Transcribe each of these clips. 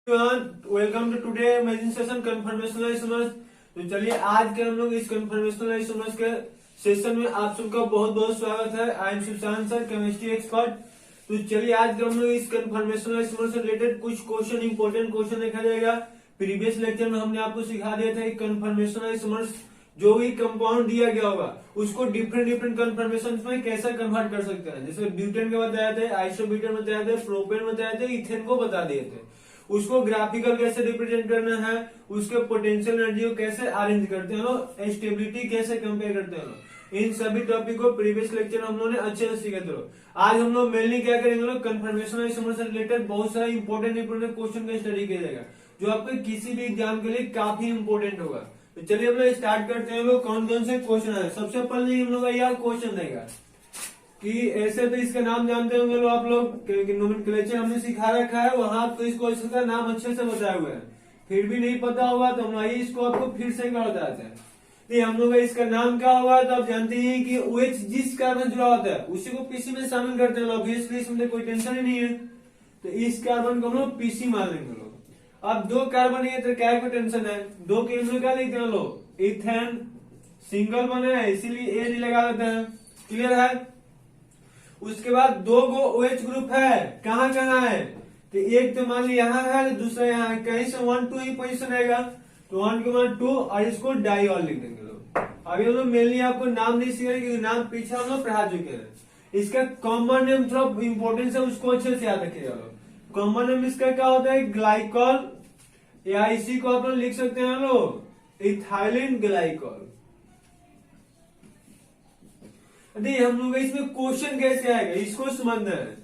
Welcome to today amazing session conformational isomers. तो चलिए आज के हम लोग इस कन्फर्मेशनल आइसोमर्स के सेशन में आप सबका बहुत बहुत स्वागत है। I am Sushant sir, chemistry expert. तो चलिए आज के हम लोग इस कन्फर्मेशनल आइसोमर्स से रिलेटेड कुछ क्वेश्चन, इंपॉर्टेंट क्वेश्चन देखा जाएगा। प्रीवियस लेक्चर में हमने आपको सिखा दिया था कन्फर्मेशनल आइसोमर्स जो भी कंपाउंड दिया गया होगा उसको डिफरेंट डिफरेंट कन्फर्मेशन में कैसे कन्वर्ट कर सकते हैं। जैसे ब्यूटेन के बताया थे, आइसोब्यूटेन बताया थे, प्रोपेन बताया थे, इथेन को बता दिए थे। उसको ग्राफिकल कैसे रिप्रेजेंट करना है, उसके पोटेंशियल एनर्जी को कैसे अरेंज करते हैं लोग, स्टेबिलिटी कैसे कंपेयर करते हैं लोग, इन सभी टॉपिक को प्रीवियस लेक्चर हम लोगों ने अच्छे से सीखे थे। आज हम लोग मेनली क्या करेंगे लोग, कन्फर्मेशन आइसोमर से रिलेटेड बहुत सारे इंपॉर्टेंट क्वेश्चन का स्टडी किया जाएगा जो आपके किसी भी एग्जाम के लिए काफी इंपॉर्टेंट होगा। तो चलिए हम लोग स्टार्ट करते हैं लोग कौन कौन से क्वेश्चन है। सबसे पहले हम लोग का यह क्वेश्चन देगा कि ऐसे तो इसका नाम जानते होंगे लोग आप लोग, नोमेनक्लेचर हमने सिखा रखा है, वहां आपको इस क्वेश्चन का नाम अच्छे से बताया हुआ है। फिर भी नहीं पता होगा तो हम आइए इसको आपको फिर से बताते हैं। तो हम लोग इसका नाम क्या होगा तो आप जानते हैं कि OH जिस कार्बन जुड़ा होता है उसी को पीसी में शामिल करते हैं लोग, इसमें कोई टेंशन ही नहीं है। तो इस कार्बन को हम लोग पीसी मान लेंगे लोग। अब दो कार्बन है तो क्या को टेंशन है, दो के हम लोग क्या लिखते हैं लोग, इथेन सिंगल बने है इसीलिए ए लगा देते हैं। क्लियर है। उसके बाद दो गो OH ग्रुप है, कहाँ कहाँ है तो एक तो मान लिया यहाँ है, दूसरा यहाँ है, कहीं से 1 2 ही पोजीशन आएगा तो 1 के बाद 2 और इसको डाइऑल लिख देंगे लोग। अभी हम लोग मेनली आपको नाम नहीं सीखेंगे क्योंकि नाम पीछे हम लोग पढ़ा चुके हैं। इसका कॉमन नेम थोड़ा इंपॉर्टेंस है, उसको अच्छे से याद रखिएगा लोग। कॉमन नेम इसका क्या होता है, ग्लाइकॉल, या इसी को आप लोग लिख सकते हैं लोग इथाइलिन ग्लाइकॉल। हम लोग इसमें क्वेश्चन कैसे आएगा इसको समझना है।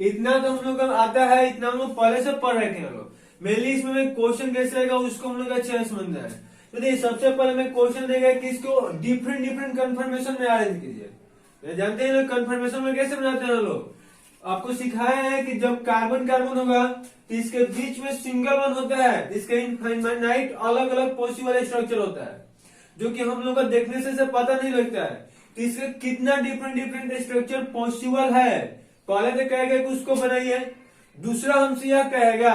इतना तो हम लोग आता है, इतना हम लोग पहले से पढ़ रखे हैं लोग। मेनली इसमें क्वेश्चन कैसे आएगा उसको हम लोग अच्छे से समझना है। तो देखिए सबसे पहले मैं क्वेश्चन देगा कि इसको डिफरेंट डिफरेंट कन्फर्मेशन में अरेंज कीजिए। जानते हैं लोग कन्फर्मेशन में कैसे बनाते हैं लोग, आपको सिखाया है कि जब कार्बन कार्बन होगा तो इसके बीच में सिंगल वन होता है, इसका इनफाइनाइट अलग अलग पॉसिबल स्ट्रक्चर होता है जो कि हम लोग का देखने से पता नहीं लगता है। तो इसका कितना डिफरेंट डिफरेंट स्ट्रक्चर पॉसिबल है, पहले तो कहेगा कि उसको बनाइए, दूसरा हमसे यह कहेगा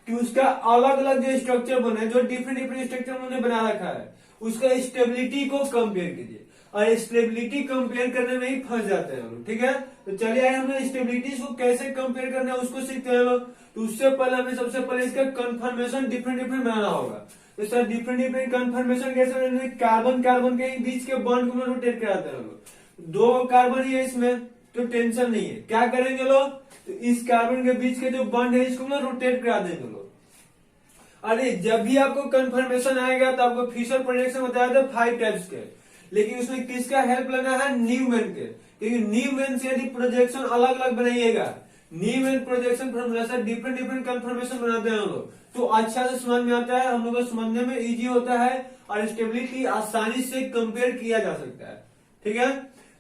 कि उसका अलग अलग जो स्ट्रक्चर बने, जो डिफरेंट डिफरेंट स्ट्रक्चर उन्होंने बना रखा है उसका स्टेबिलिटी को कंपेयर कीजिए। और स्टेबिलिटी कंपेयर करने में ही फंस जाते हैं लोग। ठीक है, तो चलिए आइए हमें स्टेबिलिटी को कैसे कंपेयर करना है उसको सीखते हैं लोग। तो उससे पहले हमें सबसे पहले इसका कन्फर्मेशन डिफरेंट डिफरेंट बनाना होगा। तो सर डिफरेंट डिफरेंट कन्फर्मेशन कैसे बनाएंगे, कार्बन कार्बन के बीच के बॉन्ड को रोटेट कराते हैं लोग। दो कार्बन ही है इसमें तो टेंशन नहीं है, क्या करेंगे लोग तो इस कार्बन के बीच के जो बॉन्ड है इसको रोटेट करा देंगे लोग। अरे जब भी आपको कन्फर्मेशन आएगा तो आपको फिशर प्रोजेक्शन बताया था 5 टाइप्स के, लेकिन उसमें किसका हेल्प लेना है, न्यूमैन के। क्योंकि न्यूमैन से यदि प्रोजेक्शन अलग अलग बनाइएगा, न्यूमैन प्रोजेक्शन फॉर्मूला से डिफरेंट डिफरेंट कन्फर्मेशन बनाते हैं हम लोग तो अच्छा से समझ में आता है, हम लोग को समझने में इजी होता है और स्टेबिलिटी आसानी से कंपेयर किया जा सकता है। ठीक है,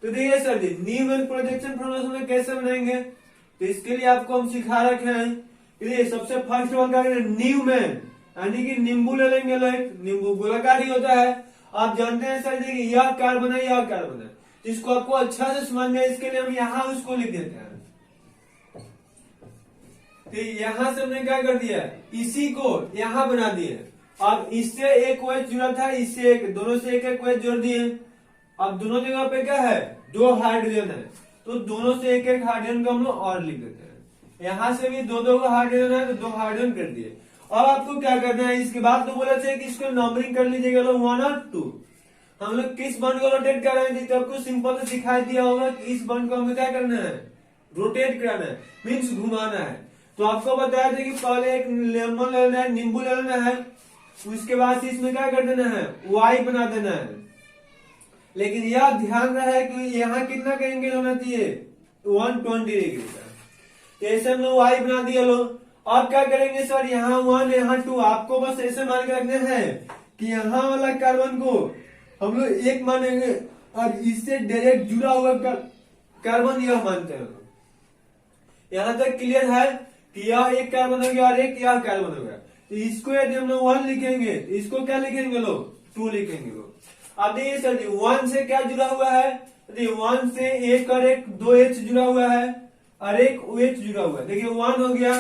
तो देखिए सर जी न्यूमैन प्रोजेक्शन फॉर्मूला में कैसे बनाएंगे तो इसके लिए आपको हम सिखा रखे हैं। सबसे फर्स्ट वन क्या करेंगे, न्यूमैन यानी कि नींबू ले लेंगे लोग, नींबू गोलाकार ही होता है। आप जानते हैं सर जी यह कार्बन है यह कार्बन है, इसको आपको अच्छा से समझना है, इसके लिए हम यहाँ उसको लिख देते हैं। तो यहाँ से हमने क्या कर दिया, इसी को यहाँ बना दिए। अब इससे एक OH जुड़ा था, इससे एक, दोनों से एक एक OH जोड़ दिए। अब दोनों जगह पे क्या है, 2 हाइड्रोजन है तो दोनों से एक एक हाइड्रोजन को हम लोग और लिख देते हैं। यहाँ से भी 2 2 हाइड्रोजन है तो 2 हाइड्रोजन कर दिए। अब आपको क्या करना है, इसके बाद तो बोला था कि इसको नंबरिंग कर लीजिएगा लोग 1 और 2। हम लोग किस बॉन्ड को रोटेट कर रहे थे तो आपको सिंपल से दिखाई दिया होगा कि इस बॉन्ड को हमें क्या करना है, रोटेट कराना है, मीन्स घुमाना है। तो आपको बताया था कि पहले एक लेमन लेना है, नींबू लेना है, उसके बाद इसमें क्या कर देना है, Y बना देना है। लेकिन यह ध्यान रहे कि यहाँ कितना का एंगल होना चाहिए, 120 डिग्री का। ऐसे हम लोग Y बना दिया लोग। अब क्या करेंगे सर, यहाँ 1 यहाँ 2, आपको बस ऐसे मान के रखना है कि यहाँ वाला कार्बन को हम लोग एक मानेंगे और इससे डायरेक्ट जुड़ा हुआ कार्बन यह मानते हैं। यहाँ तक क्लियर है कि यह एक कार्बन हो गया और एक यह कार्बन हो गया। तो इसको यदि हम लोग 1 लिखेंगे तो इसको क्या लिखेंगे लोग, 2 लिखेंगे लोग। अब देखिए सर जी 1 से क्या जुड़ा हुआ है, 1 से एक और एक 2H जुड़ा हुआ है और एक OH जुड़ा हुआ है। देखिए 1 हो गया,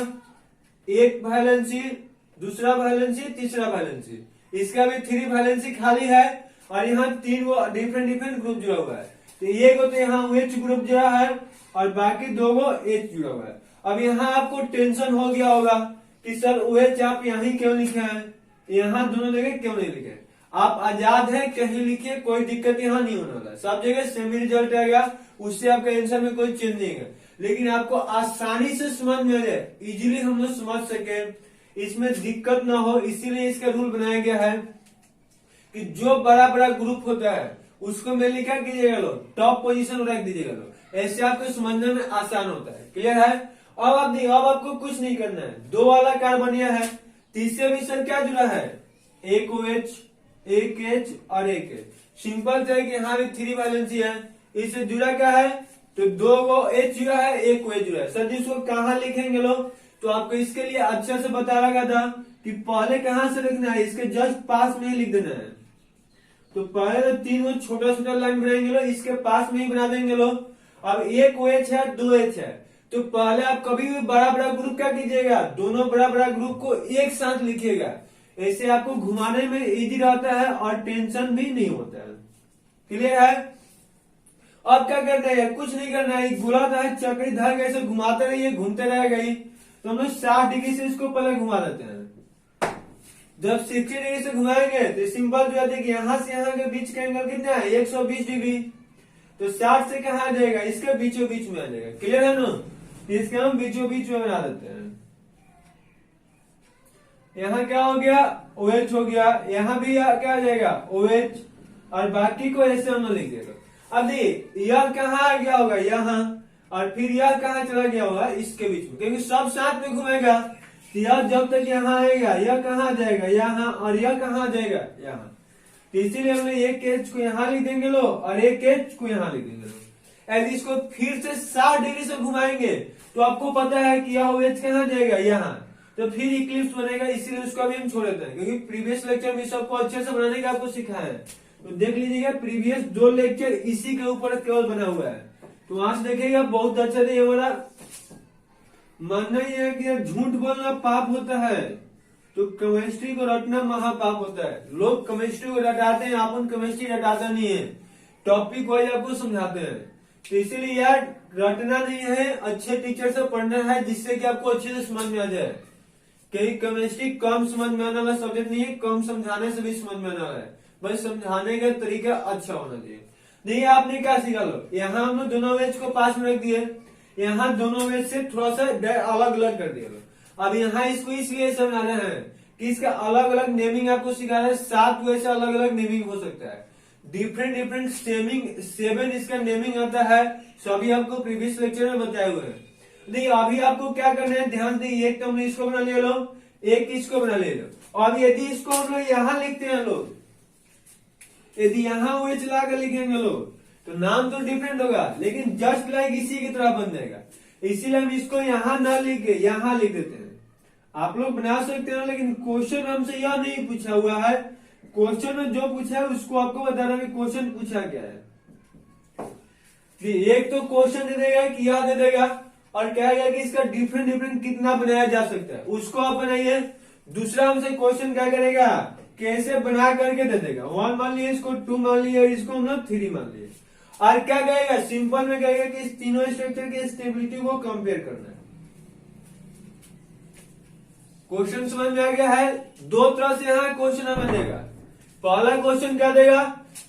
एक वैलेंसी दूसरा वैलेंसी, तीसरा वैलेंसी, इसका भी 3 वैलेंसी खाली है और यहाँ 3 वो डिफरेंट ग्रुप जुड़ा हुआ है। तो ये को तो यहाँ OH ग्रुप जुड़ा है और बाकी 2 को H जुड़ा हुआ है। अब यहाँ आपको टेंशन हो गया होगा कि सर OH आप यहाँ क्यों लिखे हैं, यहाँ दोनों जगह क्यों नहीं लिखे। आप आजाद है, कहीं लिखिए, कोई दिक्कत यहाँ नहीं होने वाला, सब जगह सेम रिजल्ट आएगा, उससे आपका आंसर में कोई चेंज नहीं है। लेकिन आपको आसानी से समझ में आ जाए, इजीली हम लोग समझ सके, इसमें दिक्कत ना हो, इसीलिए इसका रूल बनाया गया है कि जो बड़ा बड़ा ग्रुप होता है उसको मेनली क्या कीजिएगा लोग, टॉप पोजीशन रख दीजिएगा लोग, ऐसे आपको समझने में आसान होता है। क्लियर है। अब आपको कुछ नहीं करना है, 2 वाला कार्बनिया है, तीसरे में सर क्या जुड़ा है, एक OH, एक H और एक H। सिंपल है कि यहाँ भी 3 वैलेंसी है, इससे जुड़ा क्या है, तो 2 को H जुड़ा है, एक OH जुड़ा है। सर जी इसको कहाँ लिखेंगे लोग, तो आपको इसके लिए अच्छे से बता रखा था कि पहले कहाँ से लिखना है, इसके जस्ट पास में ही लिख देना है। तो पहले तो 3 वो छोटा छोटा लाइन बनाएंगे लोग, इसके पास में ही बना देंगे लोग। अब एक OH है, 2 H है, तो पहले आप कभी भी बड़ा बड़ा ग्रुप क्या कीजिएगा, दोनों बड़ा बड़ा ग्रुप को एक साथ लिखिएगा, ऐसे आपको घुमाने में इजी रहता है और टेंशन भी नहीं होता है। क्लियर है। अब क्या करना है, कुछ नहीं करना है, गोलाकार है चक्री धागा ऐसे घुमाते रहिए, घूमते रहेगा ही। तो हम लोग 60 डिग्री से इसको पहले घुमा देते हैं। जब 60 डिग्री से घुमाएंगे तो सिंपल जो है कि यहाँ से यहाँ के बीच का एंगल कितना है, 120 डिग्री। तो 60 से कहाँ आ जाएगा, इसके बीचों बीच में आ जाएगा। क्लियर है ना, इसके हम बीचों बीच में बना देते हैं। यहाँ क्या हो गया, OH हो गया, यहाँ भी क्या आ जाएगा OH, और बाकी को ऐसे हम लोग लिख देगा। अब देखिए यह कहाँ आ गया होगा, यहाँ, और फिर यह कहाँ चला गया होगा, इसके बीच में, क्योंकि सब साथ में घूमेगा। तो यह जब तक यहाँ आएगा, यह कहाँ आ जाएगा यहाँ, और यह कहाँ आ जाएगा यहाँ। तो इसीलिए हम एक H को यहाँ लिख देंगे लो, और एक H को यहाँ लिख देंगे लो। यदि इसको फिर से 60 डिग्री से घुमाएंगे तो आपको पता है कि यह OH कहाँ जाएगा, यहाँ, तो फिर इक्लिप्स बनेगा। इसीलिए उसको भी हम छोड़ देते हैं, क्योंकि प्रीवियस लेक्चर में सबको अच्छे से बनाने का आपको सिखाया है। तो देख लीजिएगा प्रीवियस 2 लेक्चर इसी के ऊपर केवल बना हुआ है, तो वहां से देखिएगा बहुत अच्छा नहीं। हमारा मानना ही है कि झूठ बोलना पाप होता है, तो केमिस्ट्री को रटना महापाप होता है। लोग केमिस्ट्री को रटाते हैं, अपन केमिस्ट्री रटाता नहीं है, टॉपिक वाइज आपको समझाते हैं। तो इसीलिए यार रटना नहीं है, अच्छे टीचर से पढ़ना है, जिससे कि आपको अच्छे से समझ में आ जाए। कहीं केमिस्ट्री कम समझ में आने वाला सब्जेक्ट नहीं है, कम समझाने से भी समझ में आने वाला है, बस समझाने का तरीका अच्छा होना चाहिए। नहीं आपने क्या सीखा लो, यहाँ हम लोग दोनों वेज को पास में रख दिए, यहाँ दोनों वेज से थोड़ा सा अलग अलग कर दिया। अब यहाँ इसको इसलिए समझा रहे हैं कि इसका अलग अलग नेमिंग आपको सिखा रहे हैं। 7 वे से अलग अलग नेमिंग हो सकता है, डिफरेंट 7 इसका नेमिंग आता है, सभी आपको प्रीवियस लेक्चर में बताए हुए हैं। नहीं अभी आपको क्या करना है, ध्यान दीजिए, एक तो हमने इसको बना ले लो, एक इसको बना ले लो। अब यदि इसको हम लोग यहाँ लिखते हैं लोग, यदि यहाँ वो चला कर लिखेंगे लोग, तो नाम तो डिफरेंट होगा, लेकिन जस्ट लाइक इसी की तरह बन जाएगा। इसीलिए हम इसको यहाँ ना लिख के यहाँ लिख देते हैं। आप लोग बना सकते हैं, लेकिन क्वेश्चन हमसे यह नहीं पूछा हुआ है। क्वेश्चन में जो पूछा है उसको आपको बताना कि क्वेश्चन पूछा क्या है। एक तो क्वेश्चन दे देगा कि यह दे देगा, और कहेगा कि इसका डिफरेंट कितना बनाया जा सकता है, उसको आप बनाइए। दूसरा हमसे क्वेश्चन क्या करेगा, कैसे बना करके दे देगा। 1 मान लिया, इसको 2 मान लिया, इसको हम लोग 3 मान लिए, और क्या कहेगा, सिंपल में कहेगा कि इस तीनों स्ट्रक्चर की स्टेबिलिटी को कंपेयर करना है। क्वेश्चन समझ में आ गया है। 2 तरह से यहाँ क्वेश्चन हमें देगा। पहला क्वेश्चन क्या देगा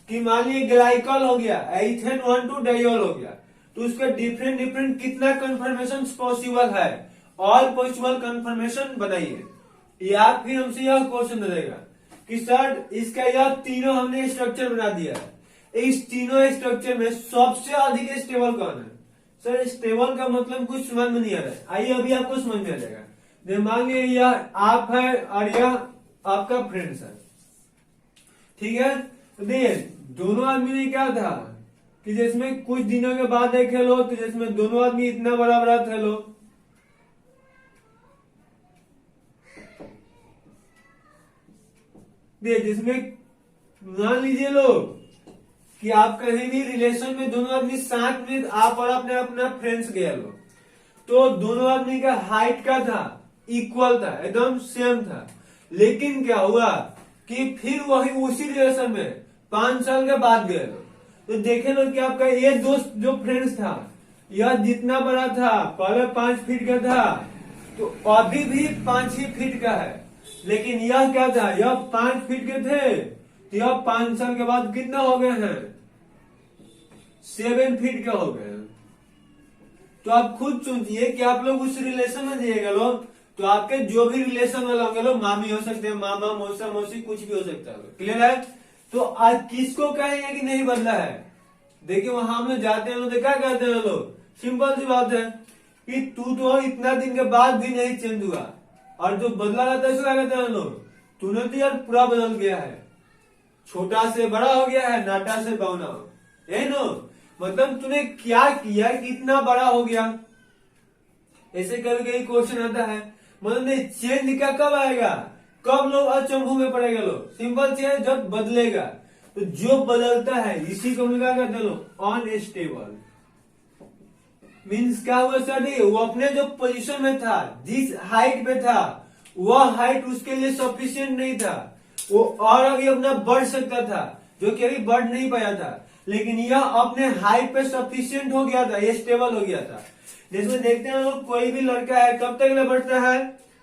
कि मान लीजिए ग्लाइकॉल हो गया, एथेन 1,2 डाइऑल हो गया, तो उसका डिफरेंट कितना कन्फर्मेशन पॉसिबल है, ऑल पॉसिबल कन्फर्मेशन बनाइए। या फिर हमसे यह क्वेश्चन दे देगा कि सर इसका यह तीनों हमने स्ट्रक्चर बना दिया है, इस तीनों स्ट्रक्चर में सबसे अधिक स्टेबल कौन है। सर स्टेबल का मतलब कुछ समझ में नहीं आ रहा है, आइए अभी आपको समझ में आ जाएगा। मान लीजिए यह आप है और यह आपका फ्रेंड्स है, ठीक है। तो देखिए दोनों आदमी ने क्या था कि जिसमें कुछ दिनों के बाद देखे लो, तो जिसमें दोनों आदमी इतना बड़ा बड़ा थे लो, जिसमें मान लीजिए लोग कि आप कहीं भी रिलेशन में दोनों आदमी साथ में, आप और अपने अपना फ्रेंड्स गए लोग, तो दोनों आदमी का हाइट का था इक्वल था, एकदम सेम था। लेकिन क्या हुआ कि फिर वही उसी रिलेशन में 5 साल के बाद गए लोग। तो देखे लोग कि आपका ये दोस्त जो फ्रेंड्स था, यह जितना बड़ा था, पहले 5 फीट का था, तो अभी भी 5 ही फीट का है। लेकिन यह क्या था, यह 5 फीट के थे, तो यह 5 साल के बाद कितना हो गए हैं, 7 फीट के हो गए। तो आप खुद सोचिए कि आप लोग उस रिलेशन में जाइएगा लोग, तो आपके जो भी रिलेशन वाले होंगे लोग, मामी हो सकते हैं, मामा, मौसा, मौसी, कुछ भी हो सकता है। क्लियर है? तो आज किसको कहेंगे कि नहीं बदला है? देखिए वहां हम लोग जाते हैं, क्या कहते हैं लोग, सिंपल सी बात है कि तू तो इतना दिन के बाद भी नहीं चेंज हुआ, और जो बदला रहता है उसको क्या कहते हैं लोग, तूने तो यार पूरा बदल गया है, छोटा से बड़ा हो गया है, नाटा से बौना, यही नो, मतलब तूने क्या किया कि इतना बड़ा हो गया। ऐसे कभी कभी क्वेश्चन आता है, मतलब नहीं चेंज का कब आएगा, कब लोग अचंभू में पड़ेगा लोग, सिंपल सी है, जब बदलेगा। तो जो बदलता है इसी को हम क्या कहते हैं लोग, अनस्टेबल। मीन्स क्या हुआ सर, वो अपने जो पोजीशन में था, जिस हाइट पे था, वह हाइट उसके लिए सफिशिएंट नहीं था, वो और आगे अपना बढ़ सकता था, जो कि अभी बढ़ नहीं पाया था, लेकिन यह अपने हाइट पे सफिशिएंट हो गया था, ये स्टेबल हो गया था। जिसमें देखते हैं लोग, कोई भी लड़का है कब तक ले बढ़ता है,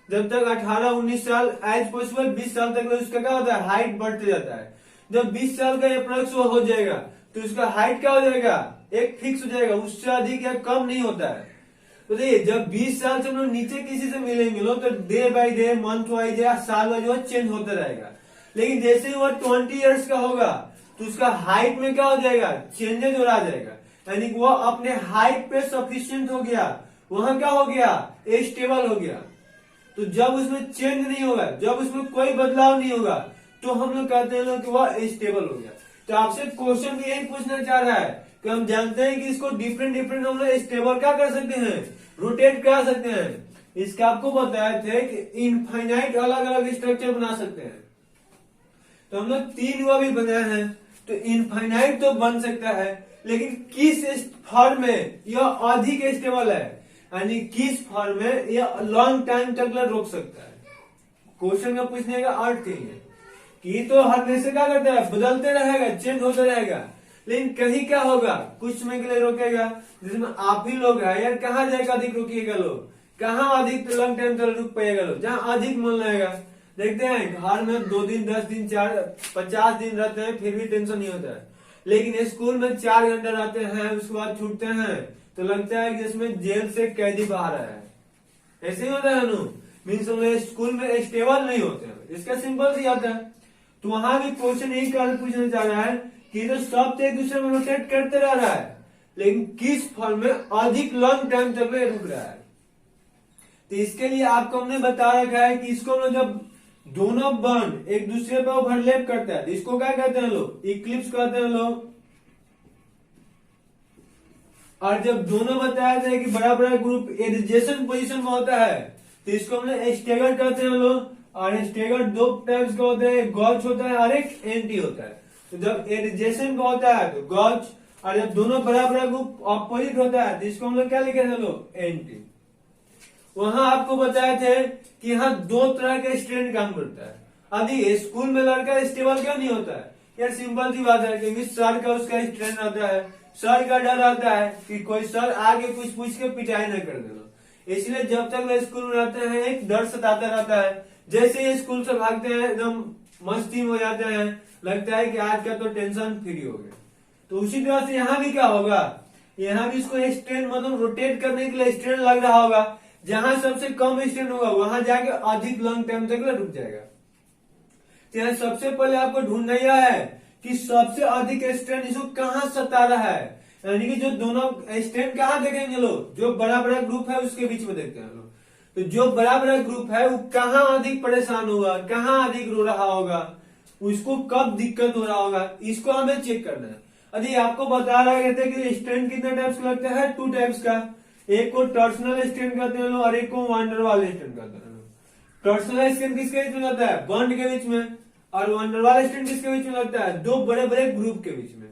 जब तक 18-19 साल, एज पॉसिबल 20 साल तक उसका क्या होता है, हाइट बढ़ते जाता है। जब 20 साल का अप्रोक्स हो जाएगा तो उसका हाइट क्या हो जाएगा, एक फिक्स हो जाएगा, उससे अधिक या कम नहीं होता है। तो देखिए जब 20 साल से हम लोग नीचे किसी से मिलेंगे लोग, तो day by day, month wise या साल वाइज चेंज होता रहेगा। लेकिन जैसे ही वह 20 ईयर्स का होगा तो उसका हाइट में क्या हो जाएगा, चेंजेस हो रहा जाएगा, यानी कि वह अपने हाइट पे सफिशिएंट हो गया, वहां क्या हो गया, स्टेबल हो गया। तो जब उसमें चेंज नहीं होगा, जब उसमें कोई बदलाव नहीं होगा, तो हम लोग कहते हैं लोग कि वह स्टेबल हो गया। तो आपसे क्वेश्चन भी यही पूछना चाह रहा है कि हम जानते हैं कि इसको डिफरेंट डिफरेंट हम लोग स्टेबल क्या कर सकते हैं, रोटेट कर सकते हैं। इसका आपको बताए थे कि इनफाइनाइट अलग अलग स्ट्रक्चर बना सकते हैं। तो हम लोग 3 हुआ भी बनाए हैं, तो इनफाइनाइट तो बन सकता है, लेकिन किस फॉर्म में यह अधिक स्टेबल है, यानी किस फॉर्म में यह लॉन्ग टाइम तक रोक सकता है। क्वेश्चन का पूछने का अर्थ ही है कि तो हर से क्या करता है, बदलते रहेगा, चेंज होता रहेगा, लेकिन कहीं क्या होगा, कुछ समय के लिए रोकेगा। जिसमें आप ही लोग है यार, कहाँ जाएगा अधिक रोकिएगा लोग, कहाँ अधिक लॉन्ग टाइम तक रुक पाएगा लोग, जहाँ अधिक मन लगेगा। देखते हैं घर में 2 दिन, 10 दिन, 50 दिन रहते हैं, फिर भी टेंशन नहीं होता है। लेकिन स्कूल में 4 घंटे रहते हैं, उसके बाद छूटते हैं, तो लगता है कि जिसमें जेल से कैदी बाहर आया है। ऐसे ही होता है ना, मीन्स हम स्कूल में स्टेबल नहीं होते हैं। इसका सिंपल सी आता है। तो वहां भी क्वेश्चन यही कारण पूछना चाह रहा है कि तो सब एक दूसरे में रोटेट करते रह रहा है, लेकिन किस फॉर्म में अधिक लॉन्ग टाइम तक रुक रहा है। तो इसके लिए आपको हमने बता रखा है कि इसको हम जब दोनों बॉन्ड एक दूसरे पर ओवरलैप करता है, इसको क्या कहते हैं लोग, इक्लिप्स कहते हैं लोग। और जब दोनों बताया जाए कि बड़ा बड़ा ग्रुप एडजेसेंट पोजीशन में होता है, तो इसको हमने स्टेगर कहते हैं लोग। और स्टेगर 2 टाइप्स का होता है, एक गॉच होता है और एक एंटी होता है। तो जब एडजेसेंट का होता है तो गॉच, और जब दोनों बड़ा बड़ा ग्रुप ऑपोजिट होता है तो इसको हम लोग क्या लिखे थे लोग, एंटी। वहां आपको बताए थे कि यहाँ 2 तरह के स्ट्रेंड काम करता है। अभी स्कूल में लड़का स्टेबल क्यों नहीं होता है यार, सिंपल सी बात है कि सर का उसका स्ट्रेंड रहता है, सर का डर रहता है कि कोई सर आगे कुछ पूछ के पिटाई न कर देना। इसलिए जब तक वे स्कूल में रहते हैं एक डर सताता रहता है। जैसे ही स्कूल से भागते हैं एकदम मस्ती में हो जाते हैं, लगता है कि आज का तो टेंशन फ्री हो गया। तो उसी तरह से यहाँ भी क्या होगा, यहाँ भी इसको स्ट्रेन मतलब रोटेट करने के लिए स्ट्रेन लग रहा होगा। जहां सबसे कम स्ट्रेन होगा वहां जाके अधिक लॉन्ग टाइम तक रुक जाएगा। तो यहाँ सबसे पहले आपको ढूंढना यह है कि सबसे अधिक स्ट्रेन इसको कहाँ सता रहा है, यानी कि जो दोनों स्ट्रेन कहाँ देखेंगे लोग, जो बड़ा बड़ा ग्रुप है उसके बीच में देखते हैं लोग। तो जो बड़ा बड़ा ग्रुप है वो कहाँ अधिक परेशान होगा, कहाँ अधिक रो रहा होगा, उसको कब दिक्कत हो रहा होगा, इसको हमें चेक करना है। अभी आपको बता रहा है कि स्ट्रेन कितने टाइप्स का लगता है, 2 टाइप्स का। एक को टॉर्सनल स्ट्रेन कहते हैं और एक को वैंडरवाल स्ट्रेन कहते हैं। टॉर्सनल स्ट्रेन किसके बीच में लगता है, बॉन्ड के बीच में, और वैंडरवाल स्ट्रेन किसके बीच में लगता है, 2 बड़े बड़े ग्रुप के बीच में।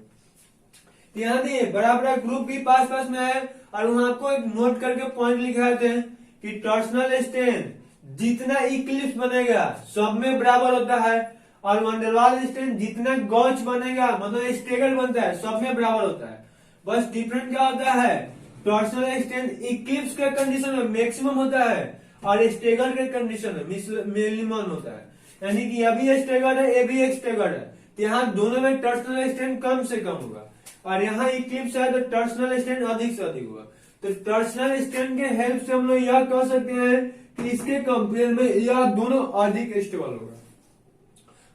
यहाँ देखिए बड़ा बड़ा ग्रुप भी पास पास में है, और वहां आपको एक नोट करके पॉइंट लिखाए थे कि टॉर्सनल स्ट्रेन जितना इक्लिप्स बनेगा सब में बराबर होता है, और वंडरवाल स्ट्रेन जितना गॉच बनेगा मतलब स्टेगर्ड बनता है सब में बराबर होता है। बस डिफरेंट क्या होता है, टॉर्सनल स्ट्रेन इक्लिप्स के कंडीशन में मैक्सिमम होता है और स्टेगर्ड के कंडीशन में मिनिमम होता है। यानी कि अभी स्टेगर्ड है, ये भी स्टेगर्ड है, तो यहाँ दोनों में टॉर्सनल स्ट्रेन कम से कम होगा, और यहाँ इक्लिप्स है तो टॉर्सनल स्ट्रेन अधिक से अधिक होगा। तो टॉर्सनल स्ट्रेन के हेल्प से हम लोग यह कह सकते हैं कि इसके कंपेयर में यह दोनों अधिक स्टेबल होगा।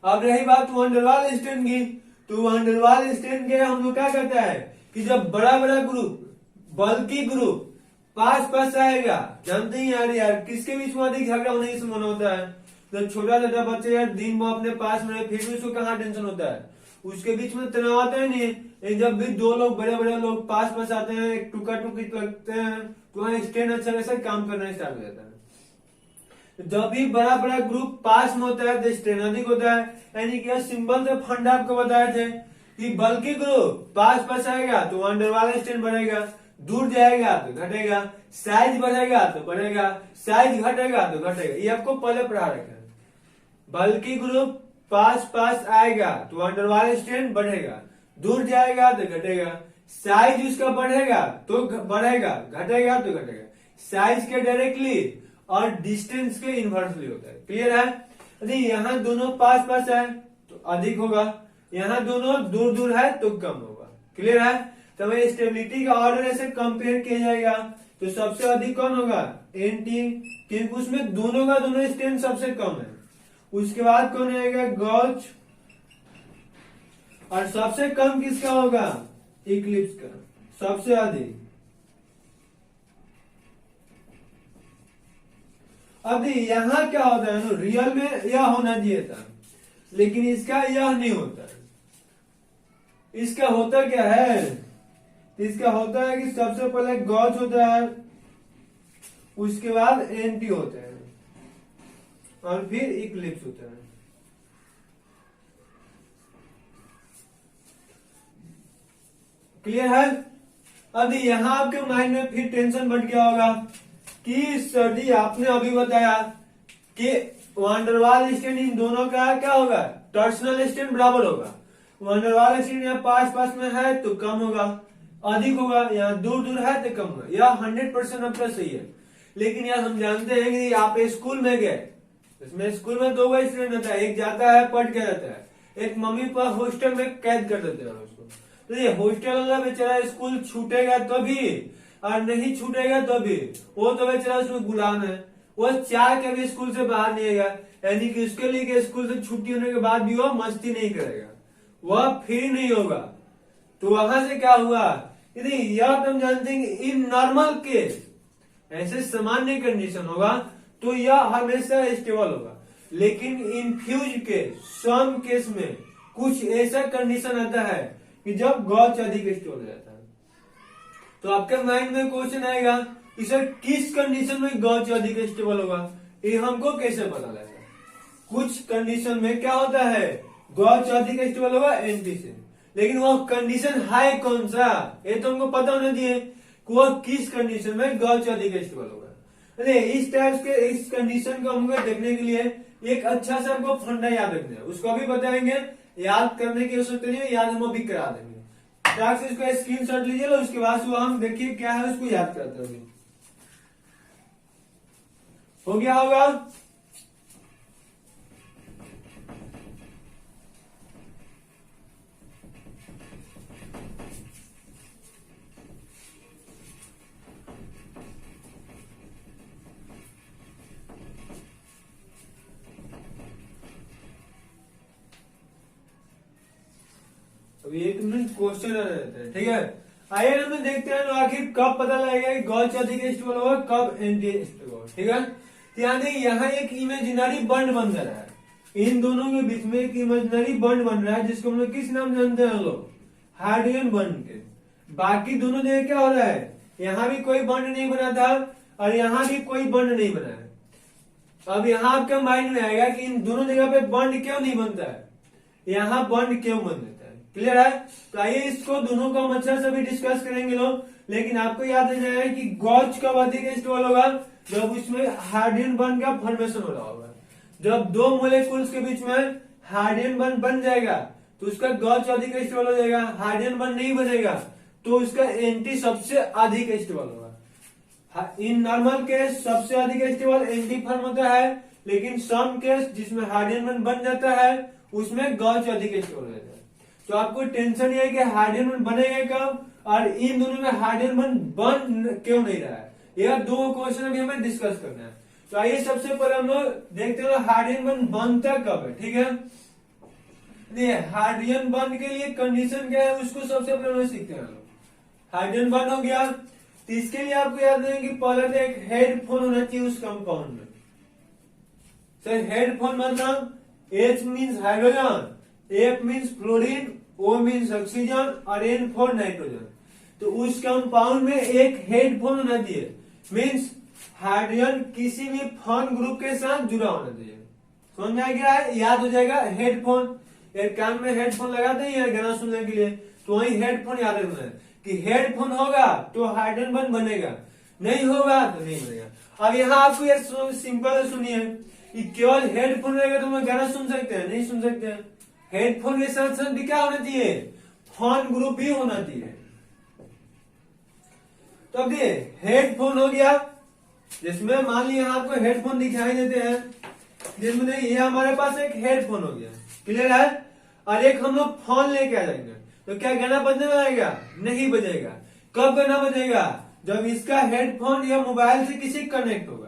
अब रही बात वंडरवाल स्ट्रेन की, तो वंडरवाल स्ट्रेन के हम लोग क्या कहता है कि जब बड़ा बड़ा ग्रुप बल्कि ग्रुप पास आएगा, जानते ही यार किसके बीच में अधिक झगड़ा होने की संभावना होता है, जब छोटा छोटा बच्चे यार दिन में अपने पास में फिर भी उसको कहाँ टेंशन होता है, उसके बीच में तनाव आता है नहीं। जब भी दो लोग बड़े बड़े लोग पास आते हैं, एक टुका टुकी लगते हैं, तो वहाँ स्ट्रेन अच्छा खासा काम करना स्टार्ट हो जाता है। जब भी बड़ा बड़ा ग्रुप पास में होता है तो स्ट्रेन अधिक होता है। यानी कि सिंपल से फंड आपको बताए थे कि बल्कि ग्रुप पास आएगा तो वंडरवाल स्ट्रेन बढ़ेगा, दूर जाएगा तो घटेगा, साइज बढ़ेगा तो बढ़ेगा, साइज घटेगा तो घटेगा। ये आपको पहले पढ़ा रखा है। बल्कि ग्रुप पास आएगा तो वंडरवाल स्ट्रेन बढ़ेगा, दूर जाएगा तो घटेगा, साइज उसका बढ़ेगा तो बढ़ेगा, घटेगा तो घटेगा। साइज के डायरेक्टली और डिस्टेंस के इनवर्सली होता है। क्लियर है? यदि यहाँ दोनों पास है तो अधिक होगा, यहाँ दोनों दूर है तो कम होगा। क्लियर है? तो हमें स्टेबिलिटी का ऑर्डर ऐसे कंपेयर किया जाएगा तो सबसे अधिक कौन होगा, एनटी, क्योंकि उसमें दोनों का दोनों स्ट्रेन सबसे कम है। उसके बाद कौन आएगा, गॉच, और सबसे कम किसका होगा, इक्लिप्स का, सबसे अधिक। अभी यहाँ क्या होता है ना, रियल में यह होना चाहिए था लेकिन इसका यह नहीं होता है। इसका होता क्या है, इसका होता है कि सबसे पहले गॉच होता है, उसके बाद एंटी होता है और फिर इक्लिप्स होता है। क्लियर है? अभी यहाँ आपके माइंड में फिर टेंशन बढ़ गया होगा कि सर जी आपने अभी बताया कि वंडरवाल स्ट्रेन इन दोनों का क्या होगा, टॉर्सनल स्ट्रेन बराबर होगा। वंडरवाल स्ट्रेन यहाँ पास में है तो कम होगा, अधिक होगा, यहाँ दूर है तो कम होगा। यह 100% आपका सही है। लेकिन यार हम जानते हैं कि आप स्कूल में गए, इसमें स्कूल में दो का स्टूडेंट होता है, एक जाता है पढ़ के जाता है, एक मम्मी पापा हॉस्टल में कैद कर देते हैं उसको। तो ये हॉस्टल वाला बेचारा स्कूल छूटेगा तो भी और नहीं छूटेगा तो भी, वो तो बेचारा उसमें गुलाम है, वो चाह के भी स्कूल से बाहर नहीं आएगा। यानी कि उसके लिए कि स्कूल से छुट्टी होने के बाद भी वो मस्ती नहीं करेगा, वह फ्री नहीं होगा। तो वहां से क्या हुआ, यदि यह तुम जानते हैं कि इन नॉर्मल केस, ऐसे सामान्य कंडीशन होगा तो यह हमेशा स्टेबल होगा। लेकिन इन्फ्यूज के सम केस में कुछ ऐसा कंडीशन आता है कि जब गॉच अधिक स्टेबल हो जाता है। तो आपके माइंड में क्वेश्चन आएगा कि सर किस कंडीशन में गॉच अधिक स्टेबल होगा, ये हमको कैसे पता लगेगा। कुछ कंडीशन में क्या होता है, गॉच अधिक स्टेबल होगा एंटी से, लेकिन वह कंडीशन है कौन सा, ये तो हमको पता होना चाहिए कि वह किस कंडीशन में गॉच अधिक स्टेबल होगा। अरे इस टाइप के इस कंडीशन को हमको देखने के लिए एक अच्छा सा हमको फंडा याद रखना है, उसको भी बताएंगे, याद करने की आवश्यकता नहीं है, याद हम अभी करा देंगे। से इसका स्क्रीनशॉट लीजिए, उसके बाद हम देखिए क्या है उसको याद करते हुए। हो गया होगा? अभी एक मिनट क्वेश्चन आ जाता है, ठीक है। आइए हम देखते हैं आखिर कब पता लगेगा कि गॉच अधिक स्टेबल होगा, कब एंटी स्टेबल होगा, ठीक है। ध्यान दें, यहाँ एक इमेजिनरी बॉन्ड बन रहा है, इन दोनों के बीच में एक इमेजिनरी बॉन्ड बन रहा है जिसको हम लोग किस नाम जानते हैं, लोग हाइड्रोजन बॉन्ड के। बाकी दोनों जगह क्या हो रहा है, यहाँ भी कोई बॉन्ड नहीं बना था और यहाँ भी कोई बॉन्ड नहीं बना है। अब यहाँ आपके माइंड में आएगा कि इन दोनों जगह पे बॉन्ड क्यों नहीं बनता है, यहाँ बॉन्ड क्यों बन जाता है। क्लियर है? तो आइए इसको दोनों को अच्छा से भी डिस्कस करेंगे लोग। लेकिन आपको याद रखना है कि गॉच कब अधिक स्टेबल होगा, जब उसमें हाइड्रोजन बॉन्ड का फॉर्मेशन हो रहा होगा। जब दो मोलेक्युल्स के बीच में हाइड्रोजन बॉन्ड बन जाएगा तो उसका गॉस अधिक स्टेबल हो जाएगा। हाइड्रोजन बॉन्ड नहीं बनेगा तो उसका एंटी सबसे अधिक स्टेबल होगा। इन नॉर्मल केस सबसे अधिक स्टेबल एंटी फॉर्म होता है, लेकिन सम केस जिसमें हाइड्रोजन बॉन्ड बन जाता है उसमें गॉस अधिक स्टेबल हो जाता है। तो आपको टेंशन ये है कि हाइड्रोजन बॉन्ड बनेगा कब और इन दोनों में हाइड्रोजन बॉन्ड बन क्यों नहीं रहा है, यह दो क्वेश्चन अभी हमें डिस्कस करना है। तो आइए सबसे पहले हम लोग देखते हैं हाइड्रोजन बॉन्ड बनता कब है। ठीक है, हाइड्रोजन बॉन्ड के लिए कंडीशन क्या है उसको सबसे पहले सीखते हैं। हाइड्रोजन बॉन्ड हो गया तो इसके लिए आपको याद रखें कि पहले तो एक हेडफोन होना चाहिए उस कंपाउंड में। सर हेडफोन मतलब H means hydrogen, F means fluorine, O means oxygen और N फॉर नाइट्रोजन। तो उस कंपाउंड में एक हेडफोन होना चाहिए, मीन्स हाइड्रोजन किसी भी फोन ग्रुप के साथ जुड़ा होना चाहिए। समझ में आ गया है, याद हो जाएगा हेडफोन। एक कान में हेडफोन लगाते हैं गाना सुनने के लिए, तो वही हेडफोन याद रखना है कि हेडफोन होगा तो हाइड्रोजन बॉन्ड बनेगा, नहीं होगा तो नहीं बनेगा। अब यहाँ आपको ये सिंपल सुनिए कि केवल हेडफोन रहेगा तो हम गाना सुन सकते हैं, नहीं सुन सकते हैं। हेडफोन के साथ साथ भी क्या होना चाहिए, फोन ग्रुप भी होना चाहिए। तो अब ये हेडफोन हो गया, जिसमें मान लिया आपको हेडफोन दिखाई देते हैं, जिसमें ये हमारे पास एक हेडफोन हो गया, क्लियर है। और एक हम लोग फोन लेके आ जाएंगे तो क्या गाना बजने लगेगा, नहीं बजेगा। कब गाना बजेगा, जब इसका हेडफोन या मोबाइल से किसी कनेक्ट होगा।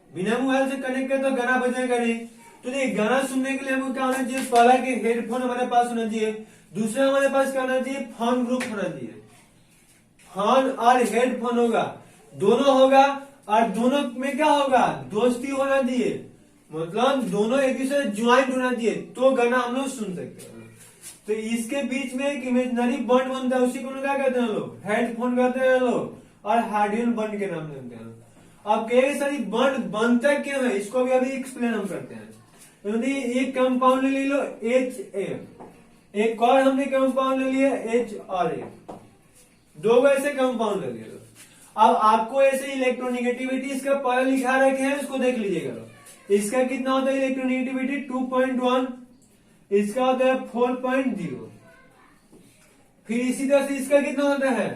बिना मोबाइल से कनेक्ट करे तो गाना बजेगा नहीं। तो ये गाना सुनने के लिए हमको क्या होना चाहिए, पहला कि हेडफोन हमारे पास होना चाहिए, दूसरा हमारे पास क्या होना चाहिए, फोन ग्रुप होना चाहिए। फोन और हेडफोन होगा, दोनों होगा, और दोनों में क्या होगा, दोस्ती होना चाहिए, मतलब दोनों एक दूसरे से ज्वाइंट होना चाहिए, तो गाना हम लोग सुन सकते हैं। तो इसके बीच में एक इमेजिनरी बॉन्ड बनता है, उसी को क्या कहते हैं लोग, हेडफोन कहते हैं लोग, और हाइड्रोजन बॉन्ड के नाम जानते हैं। अब कई सारी बॉन्ड बनता क्यों है, इसको भी अभी एक्सप्लेन हम करते हैं। यदि एक कंपाउंड ले लो HA, एक और हमने कंपाउंड ले लिया H और A, दो ऐसे कंपाउंड ले लिया। अब आपको ऐसे इलेक्ट्रोनिगेटिविटी इसका पहले लिखा रखे हैं, उसको देख लीजिएगा। इसका कितना होता है इलेक्ट्रोनिगेटिविटी 2.1, इसका होता है 4.0, फिर इसी तरह से इसका कितना होता है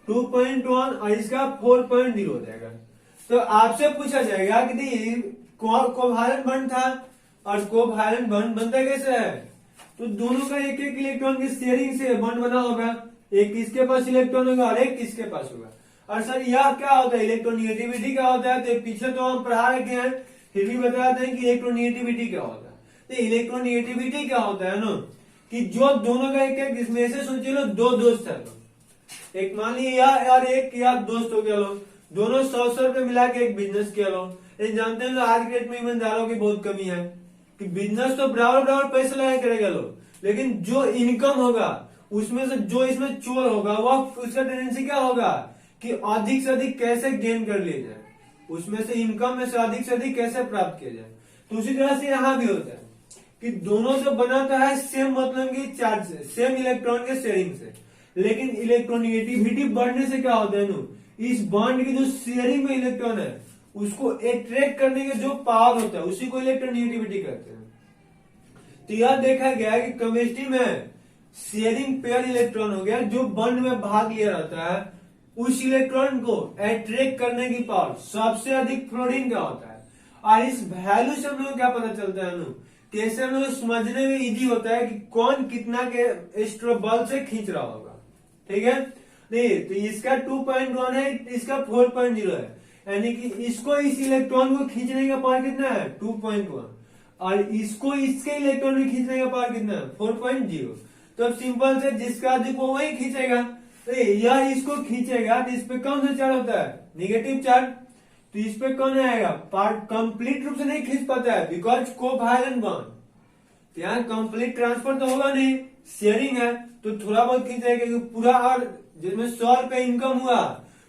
2.1 और इसका 4.0 हो जाएगा। तो आपसे पूछा जाएगा कि कोवैलेंट बॉन्ड था और कोवैलेंट बॉन्ड बनता कैसे है, तो दोनों का एक एक इलेक्ट्रॉन की शेयरिंग से बॉन्ड बना होगा, एक किसके पास इलेक्ट्रॉन होगा और एक किसके पास होगा। और सर यह क्या होता है, इलेक्ट्रोनिगेटिविटी क्या होता है, तो पीछे तो हम पढ़ा रखे हैं, फिर भी बताते हैं कि इलेक्ट्रोनिगेटिविटी क्या होता है। तो इलेक्ट्रोनिगेटिविटी क्या होता है ना, कि जो दोनों का एक एक, इसमें से सोचिए लो दो दोस्त है, एक मान लीजिए यार एक या दोस्त हो गया लो, दोनों 100 रुपए मिला के एक बिजनेस किया लो। लेकिन जानते हैं आज के डेट में ईमानदारों की बहुत कमी है कि बिजनेस तो बराबर बराबर पैसे लगा करेगा लो, लेकिन जो इनकम होगा उसमें से जो इसमें चोर होगा वह उसका टेंडेंसी क्या होगा कि अधिक से अधिक कैसे गेन कर लिया जाए, उसमें से इनकम में से अधिक कैसे प्राप्त किया जाए। तो उसी तरह से यहाँ भी होता है कि दोनों से बनाता है सेम मतलब की चार्ज से, सेम इलेक्ट्रॉन के शेयरिंग से, लेकिन इलेक्ट्रोनिगेटिविटी बढ़ने से क्या होता है ना, इस बॉन्ड की जो शेयरिंग में इलेक्ट्रॉन है उसको अट्रैक्ट करने के जो पावर होता है उसी को इलेक्ट्रोनिगेटिविटी कहते हैं। तो यह देखा गया है कि केमिस्ट्री में शेयरिंग पेयर इलेक्ट्रॉन हो गया, जो बॉन्ड में भाग लिया रहता है उस इलेक्ट्रॉन को अट्रैक्ट करने की पावर सबसे अधिक फ्लोरीन का होता है। और इस वैल्यू से हम लोग क्या पता चलता है ना, कैसे हम लोग समझने में इजी होता है कि कौन कितना के स्ट्रोबल से खींच रहा होगा। ठीक है, नहीं तो इसका 2.1 है, इसका 4.0 है, यानी कि इसको इस इलेक्ट्रॉन को खींचने का पावर कितना है 2.1, और इसको इसके इलेक्ट्रॉन को खींचने का पावर कितना है 4.0। तो अब सिंपल से जिसका अधिक वो वही खींचेगा, तो यह इसको खींचेगा तो इस पे कौन सा चार्ज होता है, निगेटिव चार्ज, तो इस पे कौन आएगा, पार्ट कंप्लीट रूप से नहीं खींच पाता है बिकॉज कोवैलेंट बॉन्ड। यहाँ कंप्लीट ट्रांसफर तो होगा नहीं, शेयरिंग है, तो थोड़ा बहुत खींचेगा क्योंकि पूरा, और जिसमें 100 रुपया इनकम हुआ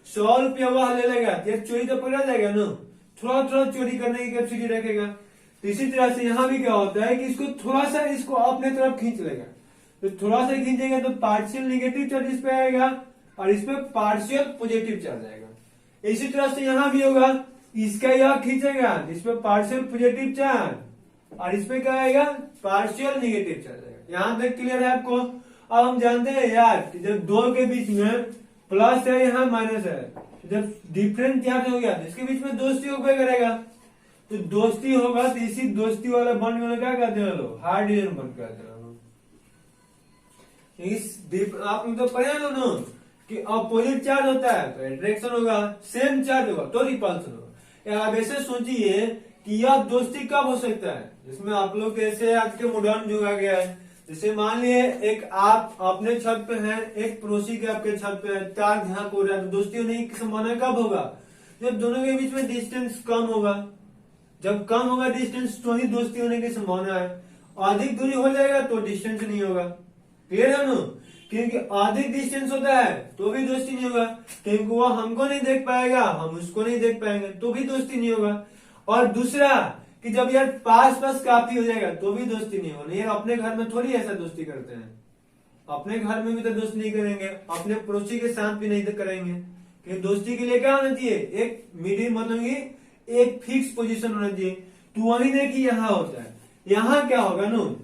100 रुपया वह ले लेगा, चोरी तो पकड़ा जाएगा ना, थोड़ा थोड़ा चोरी करने की कैपेसिटी रखेगा। तो इसी तरह से यहाँ भी क्या होता है कि इसको थोड़ा सा इसको अपने तरफ खींच लेगा, तो थोड़ा सा खींचेगा तो पार्शियल निगेटिव चार्ज इस पे आएगा और इस पे पार्शियल पॉजिटिव चार्ज आएगा। इसी तरह से यहाँ भी होगा इसका यह खींचेगा, इसमें पार्शियल पॉजिटिव चार्ज और इसमें क्या आएगा, पार्शियल निगेटिव चार्ज आएगा। यहां तक क्लियर है आपको। अब हम जानते हैं यार कि जब दो के बीच में प्लस है, यहाँ माइनस है, जब डिफरेंट चार्ज हो गया तो इसके बीच में दोस्ती होगा करेगा, तो दोस्ती होगा तो इसी दोस्ती वाला बॉन्ड में क्या कहते हैं लोग, हाइड्रोजन बॉन्ड कहते हैं। इस आप तो पढ़े ना कि अपोजिट चार्ज होता है तो अट्रैक्शन होगा, सेम चार्ज होगा तो रिपल्सन होगा। आप ऐसे सोचिए कि यह दोस्ती कब हो सकता है, जिसमें आप लोग ऐसे आज के मॉडर्न युग आ गया है। जैसे मान लिए एक आप अपने छत पे हैं, एक पड़ोसी के आपके छत पे है, तार झांक हो रहा है, तो दोस्ती होने की संभावना कब होगा, जब दोनों के बीच में डिस्टेंस कम होगा। जब कम होगा डिस्टेंस तो ही दोस्ती होने की संभावना है। अधिक दूरी हो जाएगा तो डिस्टेंस नहीं होगा। क्लियर है ना, क्योंकि अधिक डिस्टेंस होता है तो भी दोस्ती नहीं होगा, क्योंकि वो हमको नहीं देख पाएगा, हम उसको नहीं देख पाएंगे तो भी दोस्ती नहीं होगा। और दूसरा कि जब यार पास पास काफी हो जाएगा तो भी दोस्ती नहीं होगा। यार अपने घर में थोड़ी ऐसा दोस्ती करते हैं, अपने घर में भी तो दोस्ती नहीं करेंगे, अपने पड़ोसी के साथ भी नहीं तो करेंगे। क्योंकि दोस्ती के लिए क्या होना चाहिए, एक मीडियम, मतलब कि एक फिक्स पोजीशन होना चाहिए। तो वही नहीं कि यहाँ होता है, यहाँ क्या होगा नो,